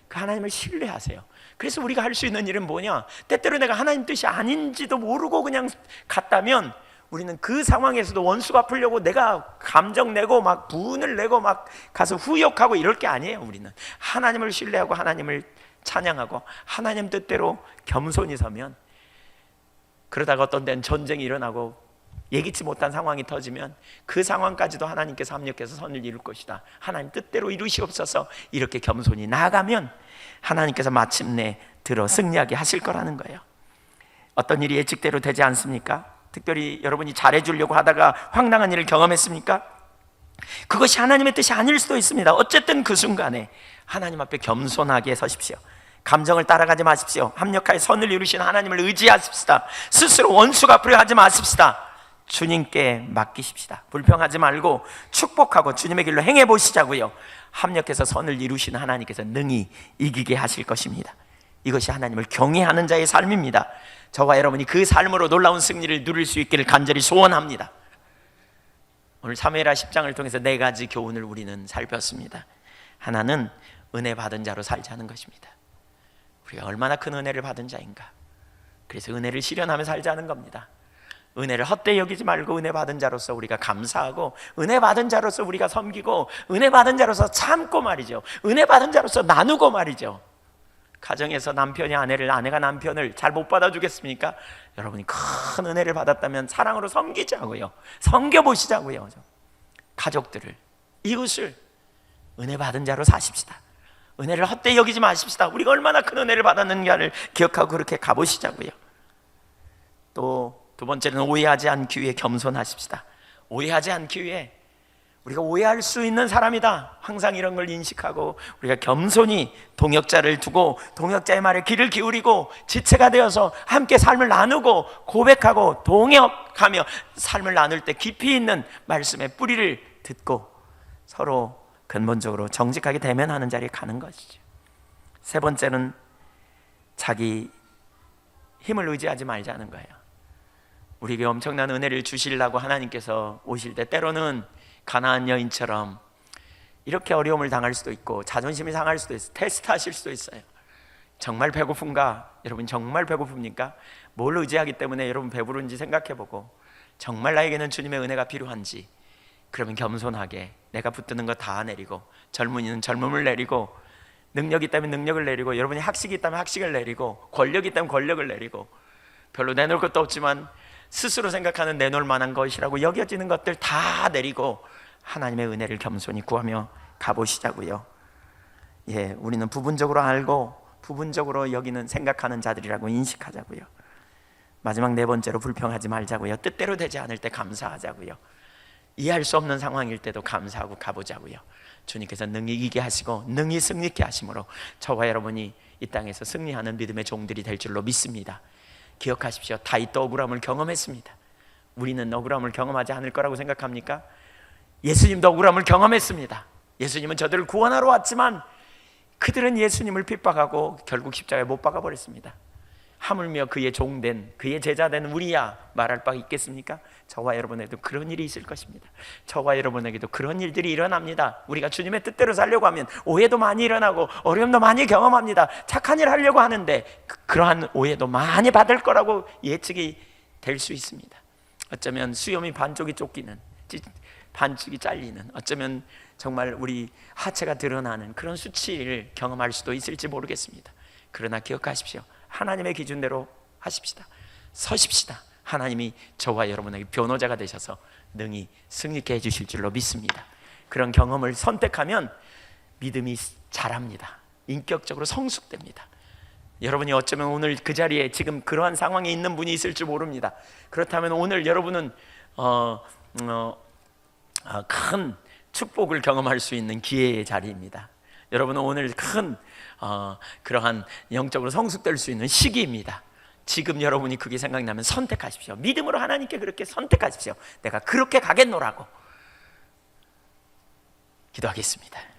그 하나님을 신뢰하세요. 그래서 우리가 할 수 있는 일은 뭐냐? 때때로 내가 하나님 뜻이 아닌지도 모르고 그냥 갔다면 우리는 그 상황에서도 원수가 풀려고 내가 감정 내고 막 분을 내고 막 가서 후욕하고 이럴 게 아니에요. 우리는 하나님을 신뢰하고 하나님을 찬양하고 하나님 뜻대로 겸손히 서면, 그러다가 어떤 데는 전쟁이 일어나고 예기치 못한 상황이 터지면 그 상황까지도 하나님께서 합력해서 선을 이룰 것이다, 하나님 뜻대로 이루시옵소서, 이렇게 겸손히 나아가면 하나님께서 마침내 들어 승리하게 하실 거라는 거예요. 어떤 일이 예측대로 되지 않습니까? 특별히 여러분이 잘해주려고 하다가 황당한 일을 경험했습니까? 그것이 하나님의 뜻이 아닐 수도 있습니다. 어쨌든 그 순간에 하나님 앞에 겸손하게 서십시오. 감정을 따라가지 마십시오. 합력하여 선을 이루시는 하나님을 의지하십시다. 스스로 원수가 앞으로 하지 마십시다. 주님께 맡기십시다. 불평하지 말고 축복하고 주님의 길로 행해 보시자고요. 합력해서 선을 이루시는 하나님께서 능히 이기게 하실 것입니다. 이것이 하나님을 경외하는 자의 삶입니다. 저와 여러분이 그 삶으로 놀라운 승리를 누릴 수 있기를 간절히 소원합니다. 오늘 사무엘하 10장을 통해서 4가지 교훈을 우리는 살폈습니다. 하나는 은혜 받은 자로 살자는 것입니다. 우리가 얼마나 큰 은혜를 받은 자인가. 그래서 은혜를 실현하며 살자는 겁니다. 은혜를 헛되이 여기지 말고 은혜 받은 자로서 우리가 감사하고, 은혜 받은 자로서 우리가 섬기고, 은혜 받은 자로서 참고 말이죠. 은혜 받은 자로서 나누고 말이죠. 가정에서 남편이 아내를, 아내가 남편을 잘 못 받아주겠습니까? 여러분이 큰 은혜를 받았다면 사랑으로 섬기자고요. 섬겨보시자고요. 가족들을, 이웃을 은혜 받은 자로 사십시다. 은혜를 헛되이 여기지 마십시다. 우리가 얼마나 큰 은혜를 받았는가를 기억하고 그렇게 가보시자고요. 또 두 번째는 오해하지 않기 위해 겸손하십시다. 오해하지 않기 위해, 우리가 오해할 수 있는 사람이다, 항상 이런 걸 인식하고 우리가 겸손히 동역자를 두고 동역자의 말에 귀를 기울이고 지체가 되어서 함께 삶을 나누고 고백하고 동역하며 삶을 나눌 때 깊이 있는 말씀의 뿌리를 듣고 서로 근본적으로 정직하게 대면하는 자리에 가는 것이죠. 세 번째는 자기 힘을 의지하지 말자는 거예요. 우리에게 엄청난 은혜를 주시려고 하나님께서 오실 때 때로는 가나안 여인처럼 이렇게 어려움을 당할 수도 있고 자존심이 상할 수도 있어요. 테스트하실 수도 있어요. 정말 배고픈가? 여러분 정말 배고픕니까? 뭘 의지하기 때문에 여러분 배부른지 생각해보고, 정말 나에게는 주님의 은혜가 필요한지, 그러면 겸손하게 내가 붙드는 거 다 내리고, 젊은이는 젊음을 내리고, 능력이 있다면 능력을 내리고, 여러분이 학식이 있다면 학식을 내리고, 권력이 있다면 권력을 내리고, 별로 내놓을 것도 없지만 스스로 생각하는 내놓을 만한 것이라고 여겨지는 것들 다 내리고 하나님의 은혜를 겸손히 구하며 가보시자고요. 예, 우리는 부분적으로 알고 부분적으로 여기는 생각하는 자들이라고 인식하자고요. 마지막 네 번째로 불평하지 말자고요. 뜻대로 되지 않을 때 감사하자고요. 이해할 수 없는 상황일 때도 감사하고 가보자고요. 주님께서 능히 이기게 하시고 능히 승리케 하심으로 저와 여러분이 이 땅에서 승리하는 믿음의 종들이 될 줄로 믿습니다. 기억하십시오. 다윗도 억울함을 경험했습니다. 우리는 억울함을 경험하지 않을 거라고 생각합니까? 예수님도 억울함을 경험했습니다. 예수님은 저들을 구원하러 왔지만 그들은 예수님을 핍박하고 결국 십자가에 못 박아버렸습니다. 하물며 그의 종된, 그의 제자된 우리야 말할 바 있겠습니까? 저와 여러분에게도 그런 일이 있을 것입니다. 저와 여러분에게도 그런 일들이 일어납니다. 우리가 주님의 뜻대로 살려고 하면 오해도 많이 일어나고 어려움도 많이 경험합니다. 착한 일 하려고 하는데 그러한 오해도 많이 받을 거라고 예측이 될 수 있습니다. 어쩌면 수염이 반쪽이 쫓기는, 반쪽이 잘리는, 어쩌면 정말 우리 하체가 드러나는 그런 수치를 경험할 수도 있을지 모르겠습니다. 그러나 기억하십시오. 하나님의 기준대로 하십시다. 서십시다. 하나님이 저와 여러분에게 변호자가 되셔서 능히 승리케 해주실 줄로 믿습니다. 그런 경험을 선택하면 믿음이 자랍니다. 인격적으로 성숙됩니다. 여러분이 어쩌면 오늘 그 자리에 지금 그러한 상황에 있는 분이 있을 줄 모릅니다. 그렇다면 오늘 여러분은 큰 축복을 경험할 수 있는 기회의 자리입니다. 여러분은 오늘 큰 그러한 영적으로 성숙될 수 있는 시기입니다. 지금 여러분이 그게 생각나면 선택하십시오. 믿음으로 하나님께 그렇게 선택하십시오. 내가 그렇게 가겠노라고. 기도하겠습니다.